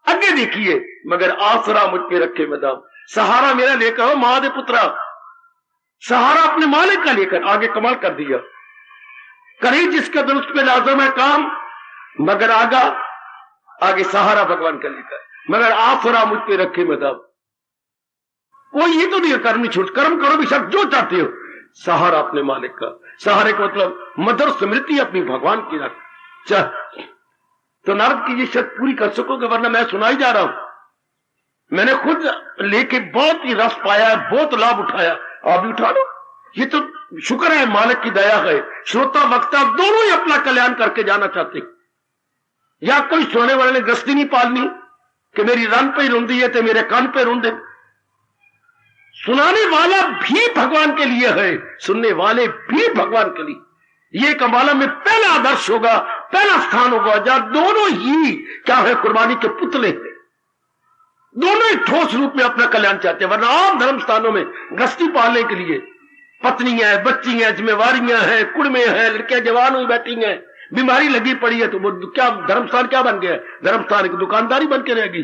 आगे देखिए, मगर आसरा मुझ पे रखे मैदान। सहारा मेरा लेकर हो मां दे पुत्रा, सहारा अपने मालिक का लेकर। आगे कमाल कर दिया, करे जिसका दुरुस्त पे लाजम है काम, मगर आगे सहारा भगवान का लेकर, मगर आसरा मुझ पे रखे मैदान। कोई ये तो नहीं कर्म नहीं छूट, कर्म करो भी सब जो चाहते हो, सहारा अपने मालिक का। सहारे का मतलब मधुर स्मृति अपनी भगवान की रख। चल तो नारद की ये शर्त पूरी कर सकोगे, वरना मैं सुनाई जा रहा हूं। मैंने खुद लेके बहुत ही रस पाया है, बहुत लाभ उठाया, आप भी उठा लो। ये तो शुक्र है, मालिक की दया है। श्रोता वक्ता दोनों ही अपना कल्याण करके जाना चाहते। या कोई सोने वाले ने गृहस्थी नहीं पालनी कि मेरी रन पे रुंदी है तो मेरे कान पे रुंदे। सुनाने वाला भी भगवान के लिए है, सुनने वाले भी भगवान के लिए। ये कमाला में पहला आदर्श होगा, पहला स्थान होगा जहां दोनों ही क्या है, कुर्बानी के पुतले हैं। दोनों ही ठोस रूप में अपना कल्याण चाहते हैं। वरना आम धर्म स्थानों में गृहस्थी पालने के लिए पत्नियां हैं, बच्ची हैं, जिम्मेवारियां हैं, कुड़में हैं, लड़कियां जवान हुई बैठी हैं, बीमारी लगी पड़ी है, तो वो क्या धर्मस्थान क्या बन गया? धर्मस्थान एक दुकानदारी बन के रह गई।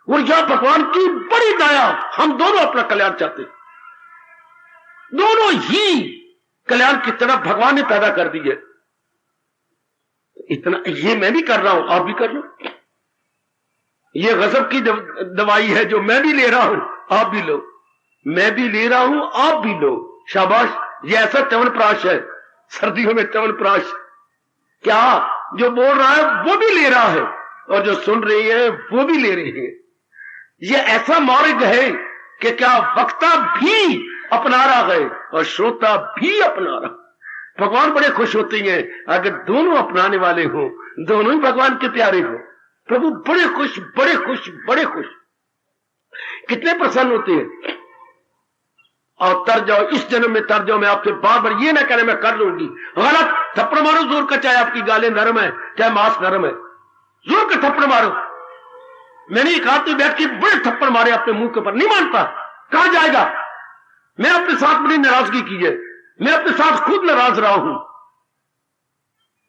और यह भगवान की बड़ी दया, हम दोनों अपना कल्याण चाहते, दोनों ही कल्याण की तरफ भगवान ने पैदा कर दी है। इतना ये मैं भी कर रहा हूं, आप भी कर लो। ये गजब की दवाई है जो मैं भी ले रहा हूं, आप भी लो। मैं भी ले रहा हूं, आप भी लो। शाबाश। ये ऐसा च्यवनप्राश है, सर्दियों में च्यवनप्राश। क्या जो बोल रहा है वो भी ले रहा है और जो सुन रही है वो भी ले रही है। ये ऐसा मार्ग है कि क्या वक्ता भी अपना रहा है और श्रोता भी अपना रहा। भगवान बड़े खुश होते हैं अगर दोनों अपनाने वाले हो, दोनों ही भगवान के प्यारे हो। प्रभु बड़े खुश, बड़े खुश, बड़े खुश, कितने प्रसन्न होते हैं। और तर जाओ, इस जन्म में तर जाओ। मैं आपसे बार बार ये ना करें मैं कर लूंगी, गलत। थप्पड़ मारो जोर का, चाहे आपकी गालें नरम है, चाहे मांस नरम है, जोर का थप्पड़ मारो। मैंने एक आदमी बैठ के बड़े थप्पड़ मारे अपने मुंह के ऊपर, नहीं मानता, कहां जाएगा। मैं अपने साथ बड़ी नाराजगी की है, मैं अपने साथ खुद नाराज रहा हूं।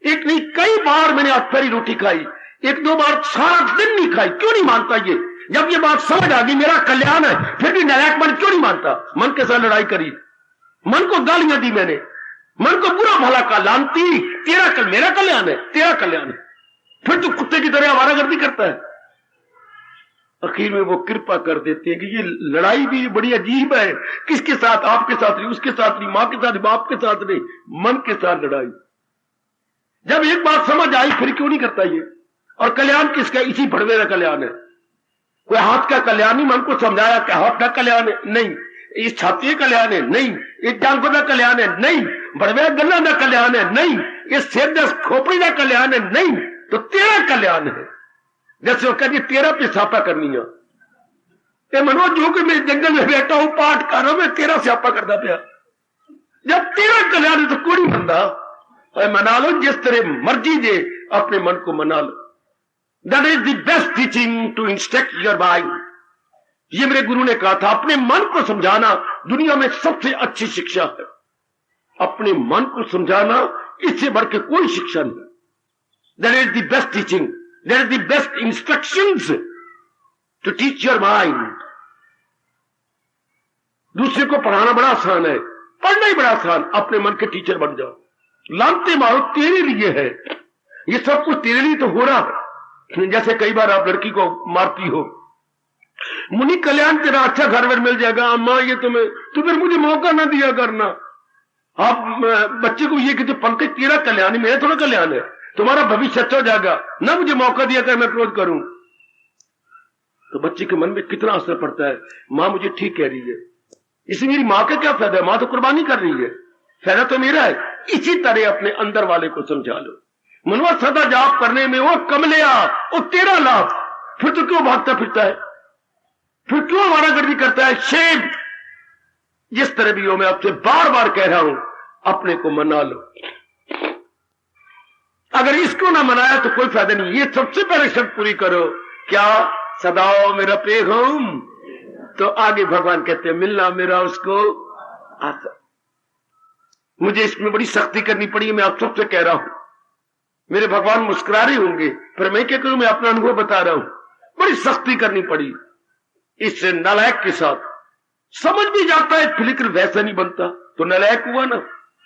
एक नहीं कई बार मैंने अटपहरी रोटी खाई, एक दो बार सारा दिन नहीं खाई। क्यों नहीं मानता ये? जब ये बात समझ आ गई मेरा कल्याण है, फिर भी नालायक मन क्यों नहीं मानता? मन के साथ लड़ाई करी, मन को गालियां दी मैंने, मन को बुरा भला कहा, लानती तेरा मेरा कल्याण है, तेरा कल्याण है। फिर तो कुत्ते की तरह आवारागर्दी करता है। आखिर में वो कृपा कर देते हैं कि ये लड़ाई भी बड़ी अजीब है। किसके साथ? आपके साथ नहीं, उसके साथ नहीं, मां के साथ, बाप के साथ नहीं, मन के साथ लड़ाई। जब एक बात समझ आई फिर क्यों नहीं करता ये? और कल्याण किसका? इसी भड़वे का कल्याण है। कोई हाथ का कल्याण नहीं, मन को समझाया कि हाथ का कल्याण है, नहीं। इस छाती का कल्याण है, नहीं। इस टांगों का कल्याण है, नहीं। भड़वे गला का कल्याण है, नहीं। इस सिर दस खोपड़ी का कल्याण है, नहीं। तो तेरा कल्याण है। जैसे वो कहती तेरा पे स्यापा करनी है, मनोज जो कि मैं जंगल में बैठा हूं पाठ कर रहा हूं, मैं तेरा स्यापा करता पाया। जब तेरा कल्याण है तो कोई नहीं बनता। मना लो जिस तरह मर्जी दे, अपने मन को मना लो। That is the best teaching to instruct your mind. ये मेरे गुरु ने कहा था, अपने मन को समझाना दुनिया में सबसे अच्छी शिक्षा है। अपने मन को समझाना इससे बढ़ के कोई शिक्षा नहीं। That is the best teaching, that is the best instructions to teach your mind. दूसरे को पढ़ाना बड़ा आसान है, पढ़ना ही बड़ा आसान। अपने मन के टीचर बन जाओ। लानते मारो तेरे लिए है, ये सब कुछ तेरे लिए तो हो रहा है। जैसे कई बार आप लड़की को मारती हो, मुनि कल्याण तेरा अच्छा घर वर मिल जाएगा। अम्मा ये तुम्हें, तो फिर मुझे मौका ना दिया करना। आप बच्चे को ये कहते पंकज तेरा कल्याण, मेरा थोड़ा कल्याण है, तुम्हारा भविष्य अच्छा हो जाएगा, ना मुझे मौका दिया कर मैं क्रोध करूं। तो बच्चे के मन में कितना असर पड़ता है, मां मुझे ठीक कह रही है, इससे मेरी मां का क्या फायदा है, मां तो कुर्बानी कर रही है, फायदा तो मेरा है। इसी तरह अपने अंदर वाले को समझा लो, मनवा सदा जाप करने में वो कमलिया, वो तेरा लाभ, फिर तो क्यों भागता फिरता है, फिर क्यों वारागर्दी करता है। शेर जिस तरह भी हो, मैं आपसे बार बार कह रहा हूं, अपने को मना लो। अगर इसको ना मनाया तो कोई फायदा नहीं। ये सबसे पहले शर्त पूरी करो, क्या सदाओ मेरा पेगम, तो आगे भगवान कहते हैं मिलना मेरा उसको आसा। मुझे इसमें बड़ी सख्ती करनी पड़ी, मैं आप सबसे कह रहा हूं, मेरे भगवान मुस्कुरा रहे होंगे, पर मैं क्या करूं, मैं अपना अनुभव बता रहा हूं, बड़ी सख्ती करनी पड़ी। इस नालायक के साथ समझ भी जाता है फिर वैसा नहीं बनता तो नालायक हुआ ना,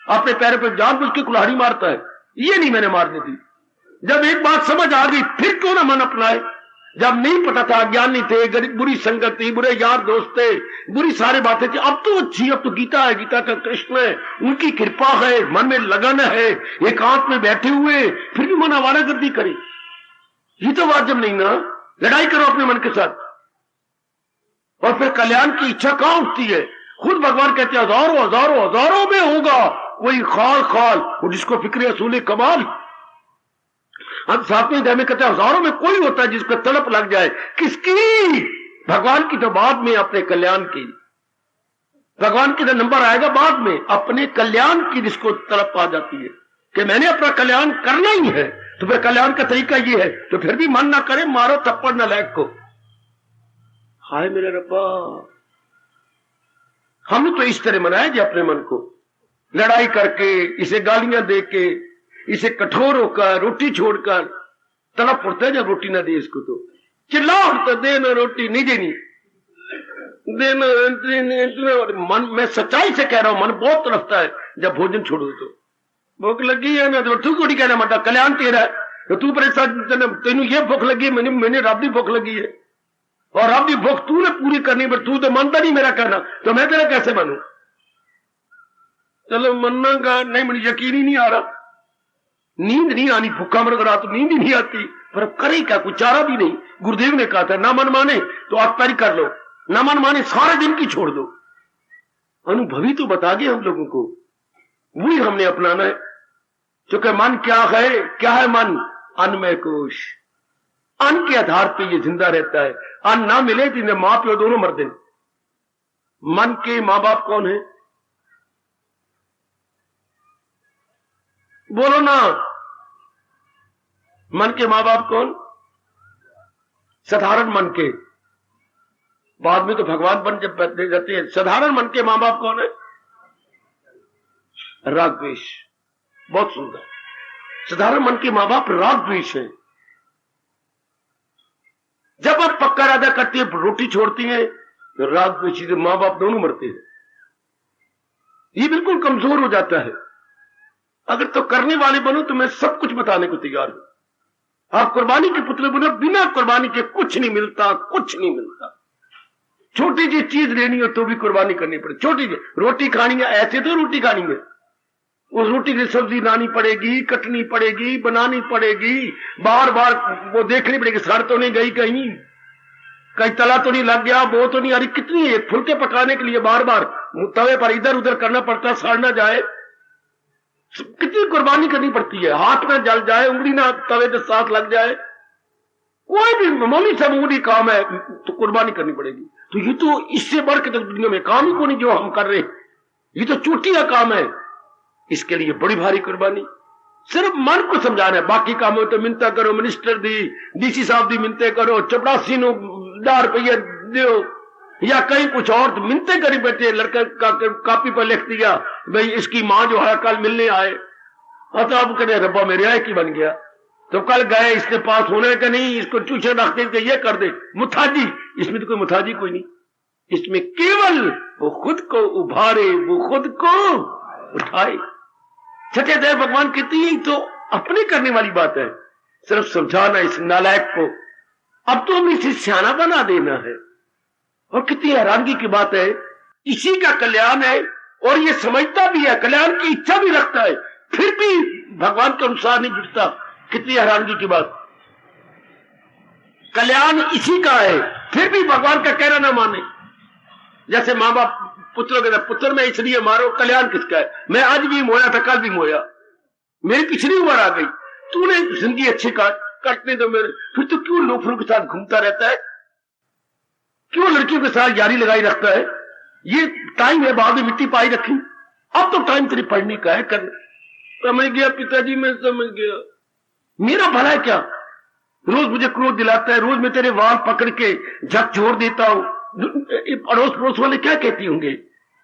अपने पैरों पर जानबूझ के कुल्हाड़ी मारता है, ये नहीं मैंने मारनी थी। जब एक बात समझ आ गई फिर क्यों ना मन अपनाए। जब नहीं पता था, अज्ञानी थे, गरीब, बुरी संगत थी, बुरे यार दोस्त थे, बुरी सारी बातें थी, अब तो अच्छी, अब तो गीता है, गीता का कृष्ण है, उनकी कृपा है, मन में लगन है, एकांत में बैठे हुए, फिर भी मन आवारागर्दी करे, ये तो वाजिब नहीं ना। लड़ाई करो अपने मन के साथ, और फिर कल्याण की इच्छा कहां उठती है। खुद भगवान कहते हैं हजारों हजारों हजारों में होगा वही खाल खाल, और जिसको फिक्र असूल कमाल। हम सातवें अध्याय में कहते हैं हजारों में कोई होता है जिसको तड़प लग जाए, किसकी, भगवान की तो बाद में, अपने कल्याण की। भगवान की तो नंबर आएगा बाद में, अपने कल्याण की जिसको तड़प आ जाती है कि मैंने अपना कल्याण करना ही है, तो फिर कल्याण का तरीका ये है, तो फिर भी मन ना करे, मारो थप्पड़ नालायक को। हाय मेरे रब्बा, हमने तो इस तरह मनाया जी अपने मन को, लड़ाई करके, इसे गालियां दे के, इसे कठोर होकर, रोटी छोड़कर तड़प पड़ता है। जब रोटी ना दे इसको तो चिल्ला उठता, देना रोटी नहीं देनी, देना मन, मैं सच्चाई से कह रहा हूं, मन बहुत तड़पता है जब भोजन छोड़ो तो। भूख लगी है ना तो तू थोड़ी कहना मत, कल्याण तेरा है तो तू परेशान, तेन ये भूख लगी, मैंने रब की भूख लगी है, और रब की भूख तूने पूरी करनी, पर तू तो मानता नहीं मेरा कहना, तो मैं तेरा कैसे मानू। चलो मनना का नहीं, मुझे यकीन ही नहीं आ रहा, नींद नहीं आनी, भूखा मर रहा तो नींद ही नहीं आती, पर अब करे क्या, कुछ चारा भी नहीं। गुरुदेव ने कहा था ना मन माने तो आप पैरी कर लो, ना मन माने सारे दिन की छोड़ दो। अनुभवी तो बता गए हम लोगों को, वही हमने अपनाना है। क्योंकि मन क्या है मन, अन्नमय कोश, अन्न के आधार पे ये जिंदा रहता है। अन्न ना मिले तो इन्हें मां प्यो दोनों मर दें। मन के मां बाप कौन है, बोलो ना, मन के मां बाप कौन, साधारण मन के, बाद में तो भगवान बन जब जाते हैं। साधारण मन के मां बाप कौन है, राग द्वेष, बहुत सुंदर। साधारण मन के मां बाप राग द्वेष है। जब आप पक्का इरादा करती है, रोटी छोड़ती है, तो राग द्वेषी से मां बाप दोनों मरते हैं। ये बिल्कुल कमजोर हो जाता है। अगर तो करने वाले बनो तो मैं सब कुछ बताने को तैयार हूं। आप कुर्बानी के पुतले बनो, बिना कुर्बानी के कुछ नहीं मिलता, कुछ नहीं मिलता। छोटी सी चीज लेनी हो तो भी कुर्बानी करनी पड़े। छोटी सी रोटी खानी है, ऐसे तो रोटी खानी है, उस रोटी की सब्जी लानी पड़ेगी, कटनी पड़ेगी, बनानी पड़ेगी, बार बार वो देखनी पड़ेगी सड़ तो नहीं गई, कहीं तला तो नहीं लग गया, वो तो नहीं, अरे कितनी है फुलके पकाने के लिए बार बार तवे पर इधर उधर करना पड़ता है, सड़ ना जाए, कितनी कुर्बानी करनी पड़ती है। हाथ ना जल जाए, उंगली ना तवे के साथ लग जाए, कोई भी मामूली सा मामूली काम है तो कुर्बानी करनी पड़ेगी। तो ये तो इससे बढ़ के तो दुनिया में काम ही को नहीं जो हम कर रहे, ये तो चोटिया काम है। इसके लिए बड़ी भारी कुर्बानी, सिर्फ मन को समझाना है। बाकी कामों तो मिन्नता करो, मिनिस्टर दी, डीसी साहब दी मिन्नते करो, चपड़ासी नो 1000 रुपये दो, या कहीं कुछ और तो मिन्नते करी बैठे। लड़का कापी पर लिख दिया भाई इसकी मां जो है कल मिलने आए, तो अब कहते रब्बा मेरे आए की बन गया, तो कल गए, इसने पास होने का नहीं, इसको ट्यूशन रख दे, ये कर दे, मुथाजी। इसमें तो कोई मुथाजी कोई नहीं, इसमें केवल वो खुद को उभारे, वो खुद को उठाए। छठे अध्याय भगवान कहती है तो अपने करने वाली बात है, सिर्फ समझाना इस नालायक को। अब तो हमें इसे सियाना बना देना है। और कितनी हैरानगी की बात है, इसी का कल्याण है और ये समझता भी है, कल्याण की इच्छा भी रखता है, फिर भी भगवान के अनुसार नहीं जुटता। कितनी हैरानगी की बात। कल्याण इसी का है, फिर भी भगवान का कहना ना माने। जैसे माँ बाप पुत्रों के पुत्र में इसलिए मारो, कल्याण किसका है? मैं आज भी मोया था, कल भी मोया, मेरी पिछली उम्र आ गई, तूने जिंदगी अच्छी काटने दो मेरे, फिर तो क्यों लोफरों के साथ घूमता रहता है, क्यों लड़कियों के साथ यारी लगाई रखता है? ये टाइम है, बाद में मिट्टी पाई रखी, अब तो टाइम तेरी पढ़ने का है, कर। समझ गया पिताजी, मैं समझ गया, मेरा भला है क्या? रोज मुझे क्रोध दिलाता है, रोज मैं तेरे वाल पकड़ के झक छोड़ देता हूं, अड़ोस पड़ोस वाले क्या कहती होंगे,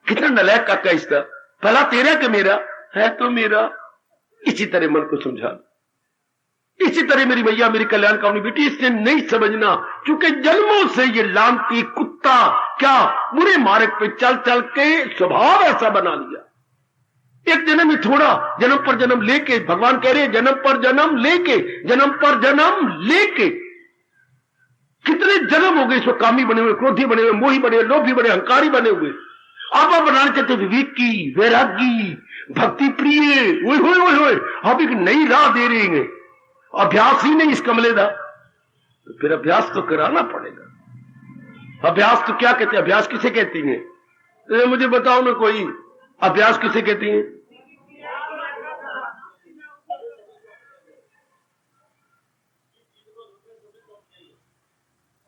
कितना नलायक काका इसका, भला तेरा कि मेरा है? तो मेरा। इसी तरह मन को समझा, इसी तरह मेरी मैया मेरी कल्याण कामनी बेटी, इसने नहीं समझना, क्योंकि जन्मों से ये लानती कुत्ता क्या बुरे मार्ग पे चल चल के स्वभाव ऐसा बना लिया। एक जन्म ही थोड़ा, जन्म पर जन्म लेके, भगवान कह रहे जन्म पर जन्म लेके, जन्म पर जन्म लेके कितने जन्म हो गए इसमें, कामी बने हुए, क्रोधी बने हुए, मोही बने हुए, लोभी बने, अहंकारी बने हुए। आप बनाना चाहते विवेकी, वैरागी, भक्ति प्रिय, आप एक नई राह दे रहे हैं, अभ्यास ही नहीं इस कमले का, तो फिर अभ्यास तो कराना पड़ेगा। अभ्यास तो क्या कहते हैं, अभ्यास किसे कहती है? तो मुझे बताओ ना कोई, अभ्यास किसे कहती है?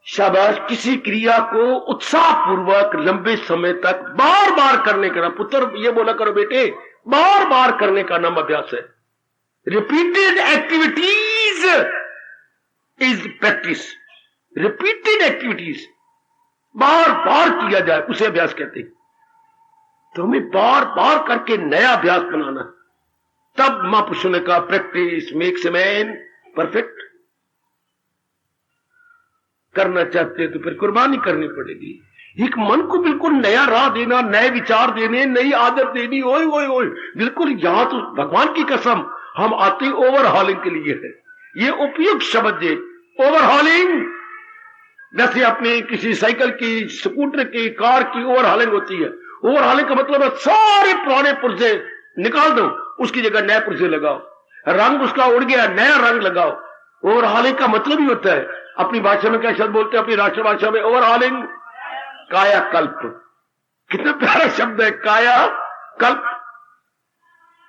शाबाश, किसी क्रिया को उत्साह पूर्वक लंबे समय तक बार बार करने का नाम, पुत्र ये बोला करो बेटे, बार बार करने का नाम अभ्यास है। Repeated activities is practice. Repeated activities बार बार किया जाए उसे अभ्यास कहते हैं। तो हमें बार बार करके नया अभ्यास बनाना, तब महापुरुषों ने कहा practice makes a man perfect. करना चाहते हैं तो फिर कुर्बानी करनी पड़ेगी। एक मन को बिल्कुल नया राह देना, नए विचार देने, नई आदत देनी, ओए ओए ओए, बिल्कुल यहां तो भगवान की कसम हम आते ओवरहॉलिंग के लिए है। ये उपयुक्त शब्द है ओवरहॉलिंग। जैसे अपने किसी साइकिल की, स्कूटर की, कार की ओवरहॉलिंग होती है। ओवरहॉलिंग का मतलब है सारे पुराने पुर्जे निकाल दो, उसकी जगह नए पुर्जे लगाओ, रंग उसका उड़ गया, नया रंग लगाओ। ओवरहॉलिंग का मतलब ही होता है, अपनी भाषा में क्या शब्द बोलते हैं, अपनी राष्ट्रभाषा में ओवरहॉलिंग, कायाकल्प। कितना प्यारा शब्द है कायाकल्प।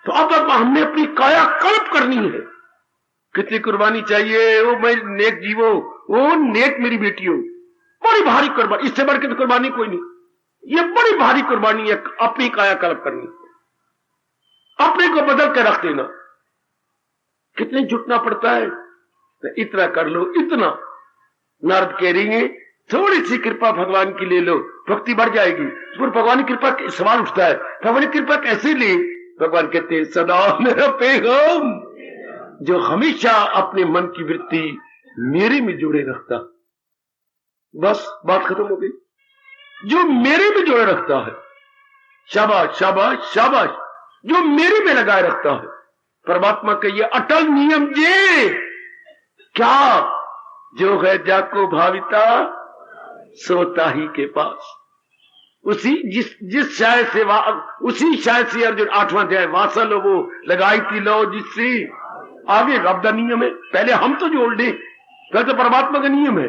तो अब हमने अपनी कायाकल्प करनी है। कितनी कुर्बानी चाहिए? वो मैं नेक जीवो, वो नेक मेरी बेटी हो, बड़ी भारी कुर्बानी, इससे बढ़ के तो कुर्बानी कोई नहीं। ये बड़ी भारी कुर्बानी है, अपनी कायाकल्प करनी, अपने को बदल के रख देना। कितने जुटना पड़ता है, तो इतना कर लो, इतना। नारद कह रही है थोड़ी सी कृपा भगवान की ले लो, भक्ति बढ़ जाएगी। फिर भगवान की कृपा सवाल उठता है, भगवान की कृपा कैसे ले? भगवान कहते हैं सदा मेरा पैगाम, जो हमेशा अपने मन की वृत्ति मेरे में जोड़े रखता, बस बात खत्म हो गई। जो मेरे में जोड़े रखता है, शाबाश शाबाश शाबाश, जो मेरे में लगाए रखता है। परमात्मा का ये अटल नियम जे क्या, जो है जाको भाविता सोता ही के पास। उसी जिस शायद से उसी शायद से अर्जुन 8वां अध्याय वासल वो लगाई थी लो जिससे आगे रब का नियम है। पहले हम तो जोड़ ले, पहले तो परमात्मा का नियम है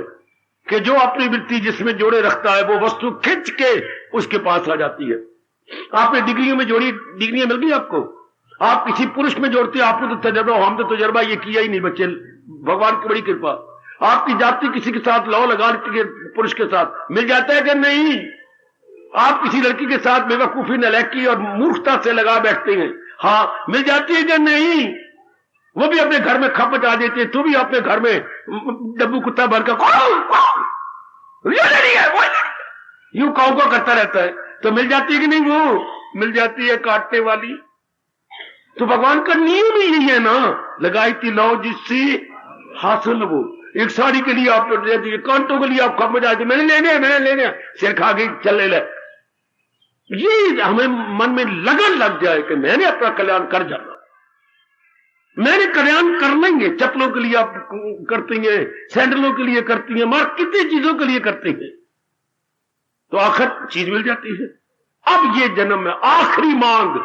कि जो अपनी वृत्ति जिसमें जोड़े रखता है वो वस्तु खिंच के उसके पास आ जाती है। आपने डिग्रियों में जोड़ी, डिग्रियां मिल गई आपको, आप किसी पुरुष में जोड़ते, आपको तो तजर्बा, हम तो तजर्बा ये किया ही नहीं बच्चे, भगवान की बड़ी कृपा। आपकी जाति किसी के साथ लौ लगा लेती है, पुरुष के साथ मिल जाता है कि नहीं? आप किसी लड़की के साथ बेवकूफी, नलायकी और मूर्खता से लगा बैठते हैं, हाँ मिल जाती है कि नहीं? वो भी अपने घर में खप मचा देते हैं, तू भी अपने घर में डब्बू कुत्ता भर कर यूं काऊ करता रहता है, तो मिल जाती है कि नहीं? वो मिल जाती है काटने वाली। तो भगवान का नियम ही यही है ना, लगाई थी लौ जिससे हासिल वो। एक साड़ी के लिए आप कांटों के लिए आप खप मचा, मैंने लेने सिर खा गई, चल ले। ये हमें मन में लगन लग जाए कि मैंने अपना कल्याण कर जाना, मैंने कल्याण कर लेंगे। चप्पलों के लिए आप करती हैं, सैंडलों के लिए करती हैं, मार कितनी चीजों के लिए करते हैं। तो आखिर चीज मिल जाती है। अब ये जन्म में आखिरी मांग,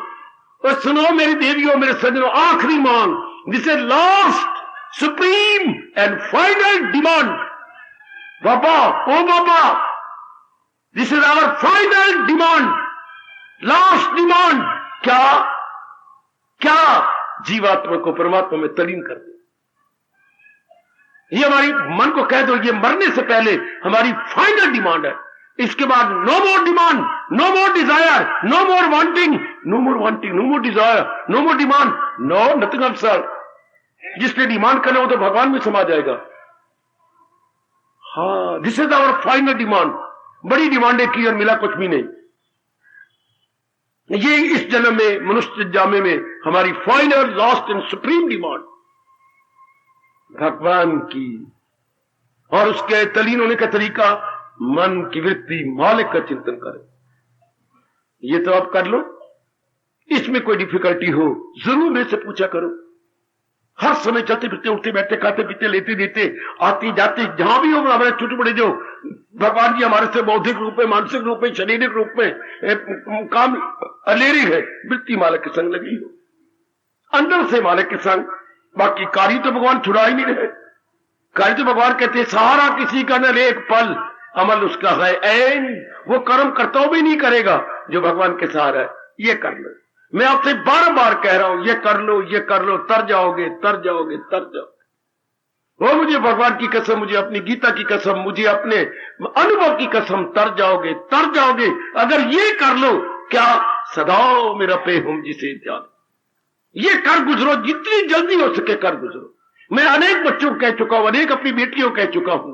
और सुनो मेरी देवियों मेरे सज्जनों, आखिरी मांग, this is last supreme and final demand. बाबा, ओ बाबा, this is our final demand, last demand. क्या? क्या? जीवात्मा को परमात्मा में तलीन कर दे। ये हमारी मन को कह दो, ये मरने से पहले हमारी फाइनल डिमांड है। इसके बाद no more demand, no more desire, no more wanting, no more wanting, no more desire, no more demand, no nothing of self. जिसने डिमांड करना हो तो भगवान में समा जाएगा। हाँ, this is our final demand. बड़ी डिमांडें की और मिला कुछ भी नहीं। ये इस जन्म में मनुष्य जामे में हमारी final last and supreme demand भगवान की। और उसके तलीन होने का तरीका, मन की वृत्ति मालिक का चिंतन करें। ये तो आप कर लो। इसमें कोई डिफिकल्टी हो जरूर मेरे से पूछा करो। हर समय चलते फिरते, उठते बैठते, खाते पीते, लेते देते, आते जाते, जहां भी हो हमारे छोटे बड़े जो भगवान जी हमारे से बौद्धिक रूप में, मानसिक रूप में, शारीरिक रूप में काम अलेरी है, वृत्ति मालिक के संग लगी हो, अंदर से मालिक के संग। बाकी कार्य तो भगवान छुड़ा ही नहीं रहे। कार्य तो भगवान कहते हैं सहारा किसी का न ले एक पल, अमल उसका है ऐन। वो कर्म करता भी नहीं करेगा जो भगवान के सहारा है। ये कर लो, मैं आपसे बार बार कह रहा हूं, ये कर लो, ये कर लो, तर जाओगे, तर जाओगे, तर जाओगे। वो मुझे भगवान की कसम, मुझे अपनी गीता की कसम, मुझे अपने अनुभव की कसम, तर जाओगे, तर जाओगे। अगर ये कर लो, क्या सदा मेरा पे हम जिसे ध्यान, ये कर गुजरो, जितनी जल्दी हो सके कर गुजरो। मैं अनेक बच्चों को कह चुका हूं, अनेक अपनी बेटियों को कह चुका हूं,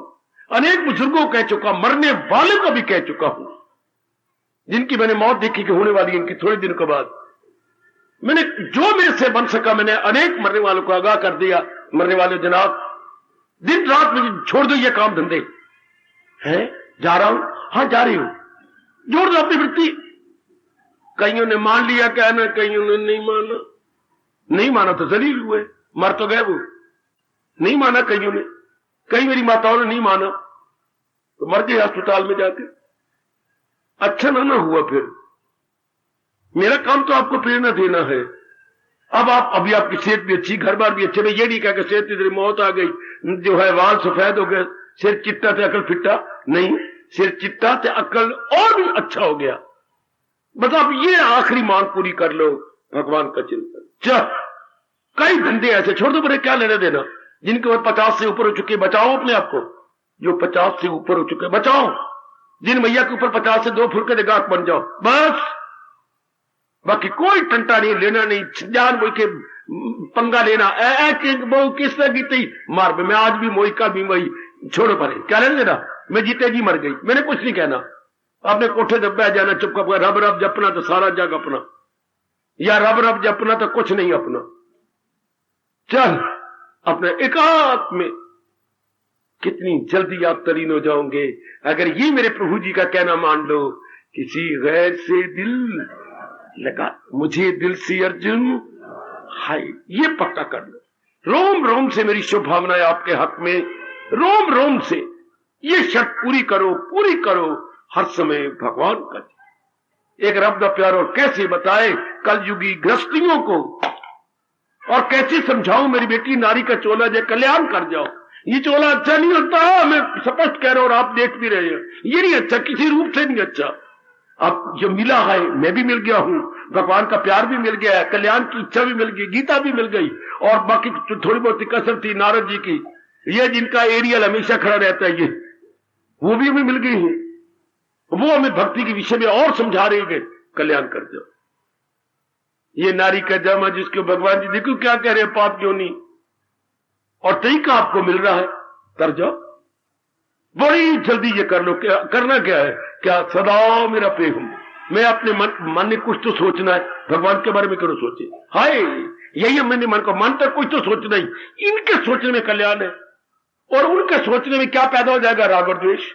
अनेक बुजुर्गों को कह चुका, मरने वाले को भी कह चुका हूं, जिनकी मैंने मौत देखी कि होने वाली, इनकी थोड़े दिनों के बाद। मैंने जो मेरे से बन सका, मैंने अनेक मरने वालों को आगाह कर दिया, मरने वाले जनाब दिन रात मुझे छोड़ दो ये काम धंधे हैं, जा रहा हूं, हाँ जा रही हूं, जोड़ दो अपनी वृत्ति। कईयों ने मान लिया कहना, कईयों ने नहीं माना। नहीं माना तो जलील हुए, मर तो गए वो। नहीं माना कईयों ने, कई मेरी माताओं ने नहीं माना तो मर गए अस्पताल में जाके। अच्छा ना हुआ फिर। मेरा काम तो आपको प्रेरणा देना है। अब आप, अभी आपकी सेहत भी अच्छी, घर बार भी अच्छे। मैं ये नहीं कहा कि सेहत इधर मौत आ गई, जो है वाल सफेद हो गए, सिर चिट्टा थे अकल फिट्टा, नहीं, सिर चिट्टा थे अकल और भी अच्छा हो गया। बस आप ये आखिरी मांग पूरी कर लो, भगवान का चिंतन। कई धंधे ऐसे छोड़ दो, बड़े क्या लेना देना। जिनके ऊपर 50 से ऊपर हो चुके, बचाओ अपने आप को। जो 50 से ऊपर हो चुके बचाओ। जिन मैया के ऊपर 50 से 2 फुल के गाहक बन जाओ, बस। बाकी कोई टंटा नहीं लेना, नहीं जान बोल के पंगा लेना। बहु किस तरह जीती मार में, मैं आज भी मोई का भी वही, छोड़ो परे, क्या लेना देना। मैं जीते जी मर गई, मैंने कुछ नहीं कहना। अपने कोठे दबा जाना, चुप कर, रब रब जपना तो सारा जग अपना, या रब रब जपना तो कुछ नहीं अपना। चल अपने एकांत में कितनी जल्दी आप तलीन हो जाओगे अगर ये मेरे प्रभु जी का कहना मान लो। किसी गैर से दिल लगा, मुझे दिल से अर्जुन हाय, ये पक्का कर लो। रोम रोम से मेरी शुभ भावनाएं आपके हक में, रोम रोम से ये शर्त पूरी करो, पूरी करो। हर समय भगवान का एक रब का प्यार, और कैसे बताए कलयुगी गृहस्थियों को, और कैसे समझाऊं मेरी बेटी नारी का चोला जो कल्याण कर जाओ। ये चोला अच्छा नहीं होता, मैं स्पष्ट कह रहा हूं और आप देख भी रहे हैं, ये नहीं अच्छा, किसी रूप से नहीं अच्छा। अब जो मिला है, मैं भी मिल गया हूं, भगवान का प्यार भी मिल गया है, कल्याण की इच्छा भी मिल गई, गीता भी मिल गई, और बाकी थोड़ी बहुत कसर थी नारद जी की, ये जिनका एरियल हमेशा खड़ा रहता है, ये वो भी हमें मिल गई है। वो हमें भक्ति के विषय में और समझा रही है, कल्याण कर जाओ। ये नारी का जामा जिसको भगवान जी देखो क्या कह रहे हैं, पाप क्यों नहीं, और तरीका आपको मिल रहा है, कर जाओ बड़ी जल्दी। ये कर लो। क्या करना क्या है, क्या सदा मेरा प्रेम हूं। मैं अपने मन ने कुछ तो सोचना है, भगवान के बारे में क्यों सोचे। हाय, यही मैंने मन को, मन तक कुछ तो सोचना ही। इनके सोचने में कल्याण है, और उनके सोचने में क्या पैदा हो जाएगा, राग और द्वेष।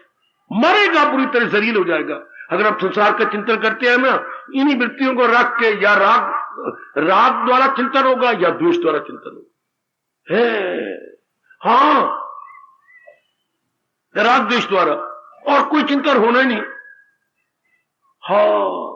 मरेगा, पूरी तरह जलील हो जाएगा। अगर आप संसार का चिंतन करते हैं ना, इन्हीं वृत्तियों को रख के, या राग द्वारा चिंतन होगा या द्वेष द्वारा चिंतन होगा है। हाँ, राग द्वेष द्वारा, और कोई चिंतन होना ही नहीं। हाँ,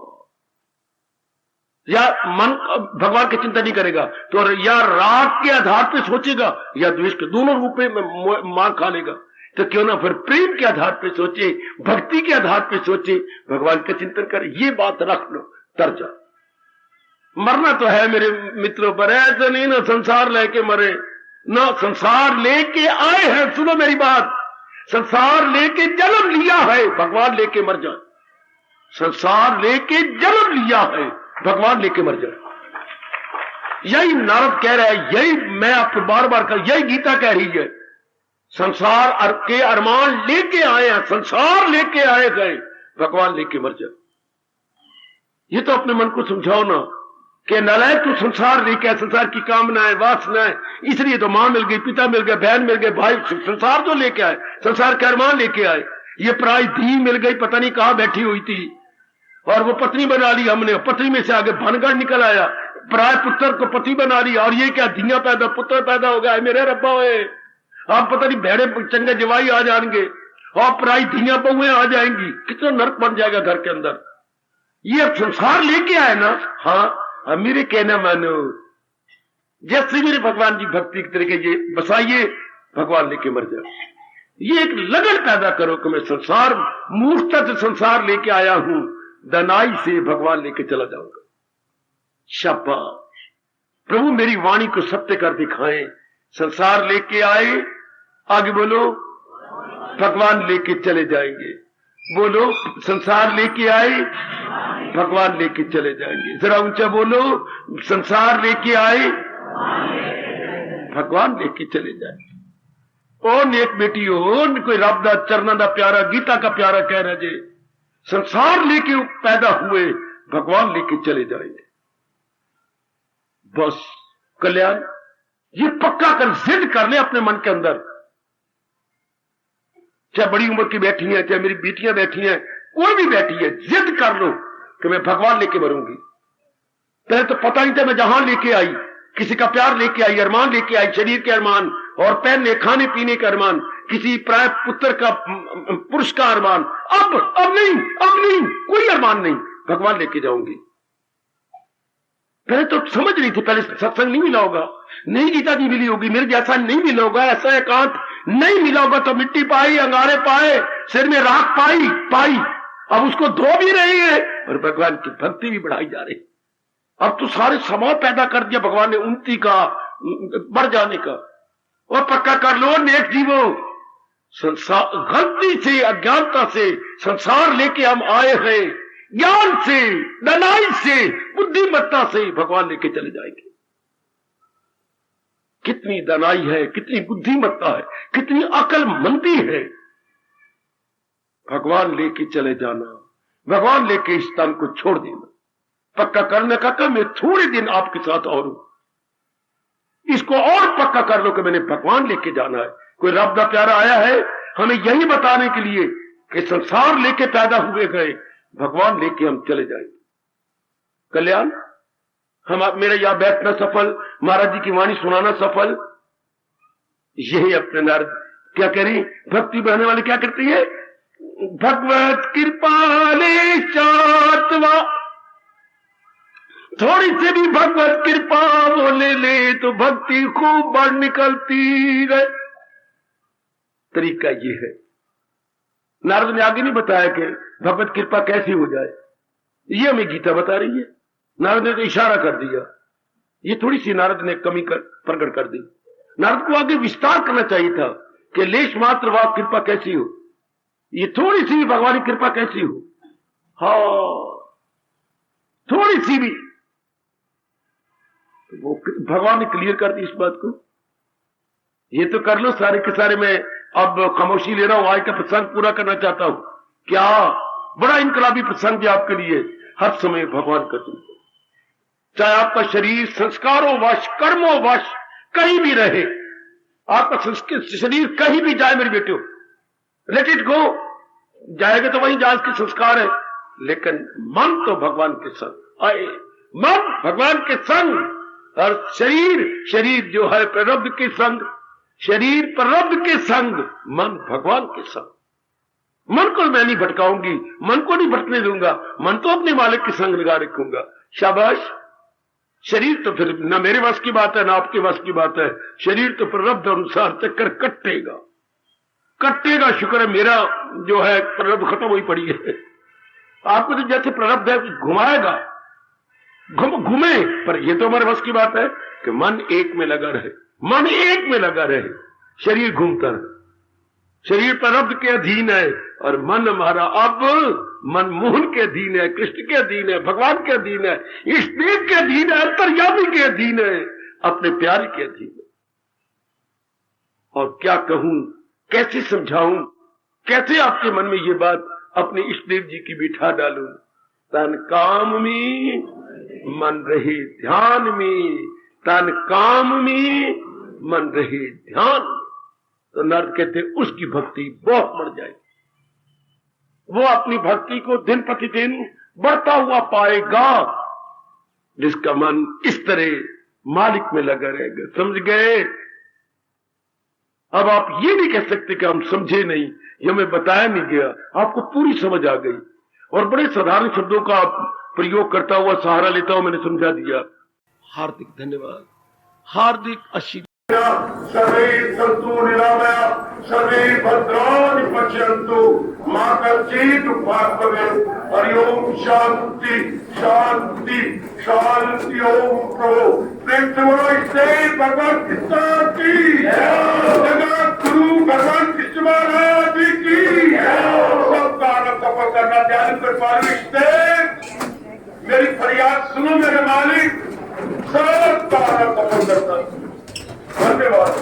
या मन भगवान की चिंता नहीं करेगा तो या राग के आधार पे सोचेगा या द्वेष के, दोनों रूप में मार खा लेगा। तो क्यों ना फिर प्रेम के आधार पे सोचे, भक्ति के आधार पे सोचे, भगवान का चिंतन करे। ये बात रख लो, तर जा। मरना तो है मेरे मित्रों, पर ऐसा नहीं ना संसार लेके मरे, ना संसार लेके आए हैं। सुनो मेरी बात, संसार लेके जन्म लिया है, भगवान लेके मर जाए। संसार लेके जन्म लिया है, भगवान लेके मर जाए। यही नारद कह रहा है, यही मैं आपको बार बार कह, यही गीता कह रही है। संसार के अरमान लेके आए हैं, संसार लेके आए गए, भगवान लेके मर जाए। ये तो अपने मन को समझाओ ना कि नालायक तू संसार लेके आए, संसार की कामनाएं वासनाएं, इसलिए तो मां मिल गई, पिता मिल गए, बहन मिल गए, भाई, संसार तो लेके आए, संसार के अरमान लेके आए। ये पराई धी मिल गई, पता नहीं कहां बैठी हुई थी और वो पत्नी बना ली हमने, पत्नी में से आगे भनगढ़ निकल आया, पराय पुत्र को पति बना लिया। और ये क्या धिया पैदा, पुत्र पैदा हो गया, मेरे रब्बा हुए, आप पता नहीं भेड़े चंगे जवाई आ जाएंगे और पराई धिया बहुएं आ जाएंगी, कितना नरक बन जाएगा घर के अंदर। ये अब संसार लेके आए ना। हाँ, मेरे कहना मानो, जैसे मेरे भगवान जी भक्ति के तरीके ये बसाइए, भगवान लेके मर जाए। ये एक लगन पैदा करो कि मैं संसार, मूर्खता से संसार लेके आया हूं, दनाई से भगवान लेके चला जाऊंगा। शाबाश, प्रभु मेरी वाणी को सत्य कर दिखाएं। संसार लेके आए, आगे बोलो, भगवान लेके चले जाएंगे। बोलो, संसार लेके आए, भगवान लेके चले जाएंगे। जरा ऊंचा बोलो, संसार लेके आए, भगवान लेके चले जाएंगे। ओ नेक बेटी हो, कोई रब दा चरणा दा प्यारा, गीता का प्यारा कह रहा जे, संसार लेके पैदा हुए, भगवान लेके चले जाएंगे। बस कल्याण, ये पक्का कर, जिद कर ले अपने मन के अंदर। चाहे बड़ी उम्र की बैठी है, चाहे मेरी बेटियां बैठी हैं, कोई भी बैठी है, जिद कर लो कि मैं भगवान लेके मरूंगी। पहले तो पता नहीं था, मैं जहां लेके आई, किसी का प्यार लेके आई, अरमान लेके आई, शरीर के अरमान और पहनने खाने पीने का अरमान, किसी प्राय पुत्र का, पुरुष का अरमान। अब नहीं, कोई अरमान नहीं, भगवान लेके जाऊंगी। पहले तो समझ रही थी, पहले सत्संग नहीं मिला होगा, नहीं गीता जी मिली होगी, मेरे जैसा नहीं मिला होगा, ऐसा एकांत नहीं मिला होगा, तो मिट्टी पाई, अंगारे पाए, सिर में राख पाई, अब उसको धो भी रही है और भगवान की भक्ति भी बढ़ाई जा रही। अब तो सारे समाज पैदा कर दिया भगवान ने, उन्नति का, बढ़ जाने का। और पक्का कर लो नेक जीवो, संसार गलती से, अज्ञानता से संसार लेके हम आए हैं, ज्ञान से, दनाई से, बुद्धिमत्ता से भगवान लेके चले जाएंगे। कितनी दनाई है, कितनी बुद्धिमत्ता है, कितनी अकलमंदी है। भगवान लेके चले जाना, भगवान लेके इस तन को छोड़ देना। पक्का करने का मैं थोड़े दिन आपके साथ और हूं, इसको और पक्का कर लो कि मैंने भगवान लेके जाना है। कोई रब दा प्यारा आया है हमें यही बताने के लिए कि संसार लेके पैदा हुए गए, भगवान लेके हम चले जाएंगे। कल्याण, हम मेरा यहां बैठना सफल, महाराज जी की वाणी सुनाना सफल। यही अपने नारद क्या कह रही, भक्ति बढ़ाने वाले क्या करती है, भगवत कृपाले चातवा, थोड़ी सी भी भगवत कृपा वो ले तो भक्ति खूब बढ़ निकलती है। तरीका ये है। नारद ने आगे नहीं बताया कि भगवत कृपा कैसी हो जाए, ये हमें गीता बता रही है। नारद ने तो इशारा कर दिया, ये थोड़ी सी नारद ने कमी प्रकट कर दी। नारद को आगे विस्तार करना चाहिए था कि लेश मात्र वाक कृपा कैसी हो, ये थोड़ी सी भी भगवान की कृपा कैसी हो। हाँ, थोड़ी सी भी, वो भगवान ने क्लियर कर दी इस बात को। ये तो कर लो सारे के सारे। मैं अब खामोशी ले रहा हूं, आज का प्रसंग पूरा करना चाहता हूं। क्या बड़ा इनकलाबी प्रसंग है आपके लिए। हर समय भगवान का चिंतन, चाहे आपका शरीर संस्कारों वश, कर्मों वश कहीं भी रहे, आपका शरीर कहीं भी जाए मेरे बेटे, लेट इट गो, जाएगा तो वहीं जहां के संस्कार है, लेकिन मन तो भगवान के संग आए, मन भगवान के संग, और शरीर जो है प्रारब्ध के संग, शरीर प्रारब्ध के संग, मन भगवान के संग। मन को मैं नहीं भटकाऊंगी, मन को नहीं भटकने दूंगा, मन तो अपने मालिक के संग लगा रखूंगा। शाबाश। शरीर तो फिर ना मेरे वश की बात है ना आपके वश की बात है, शरीर तो प्रारब्ध अनुसार चक्कर कटेगा कटेगा। शुक्र है मेरा जो है प्रारब्ध खत्म हुई पड़ी है। आपको तो जैसे प्रारब्ध है घुमाएगा, घूमे, पर ये तो हमारे वश की बात है कि मन एक में लगा रहे, मन एक में लगा रहे, शरीर घूमता रहे। शरीर प्रारब्ध के अधीन है और मन हमारा अब मनमोहन के अधीन है, कृष्ण के अधीन है, भगवान के अधीन है, इष्टदेव के अधीन है, अंतर्यामी के अधीन है, अपने प्यारे के अधीन है। और क्या कहूं, कैसे समझाऊं, कैसे आपके मन में ये बात अपने इष्टदेव जी की बिठा डालूं। तन काम में मन रहे ध्यान में, तन काम में मन रहे ध्यान में। तो नारद कहते उसकी भक्ति बहुत बढ़ जाएगी। वो अपनी भक्ति को दिन प्रतिदिन बढ़ता हुआ पाएगा जिसका मन इस तरह मालिक में लगा रहेगा। समझ गए? अब आप ये नहीं कह सकते कि हम समझे नहीं, ये हमें बताया नहीं गया, आपको पूरी समझ आ गई। और बड़े साधारण शब्दों का प्रयोग करता हुआ, सहारा लेता हुआ मैंने समझा दिया। हार्दिक धन्यवाद, हार्दिक आशीर्वाद। सर्वे सन्तु निरामया, सर्वे भद्राणि पश्यन्तु, मा कश्चित् दुःखभाग्। हरि ओम। शांति शांति शांति। ओम प्रभु प्रेम से बोलो इष्टदेव भगवान कृष्ण की जगत गुरु भगवान कृष्ण महाराज की। सबका आनंद सफल करना ध्यान कर पालू। इष्टदेव मेरी फरियाद सुनो मेरे मालिक, सबका आनंद सफल करता। धन्यवाद।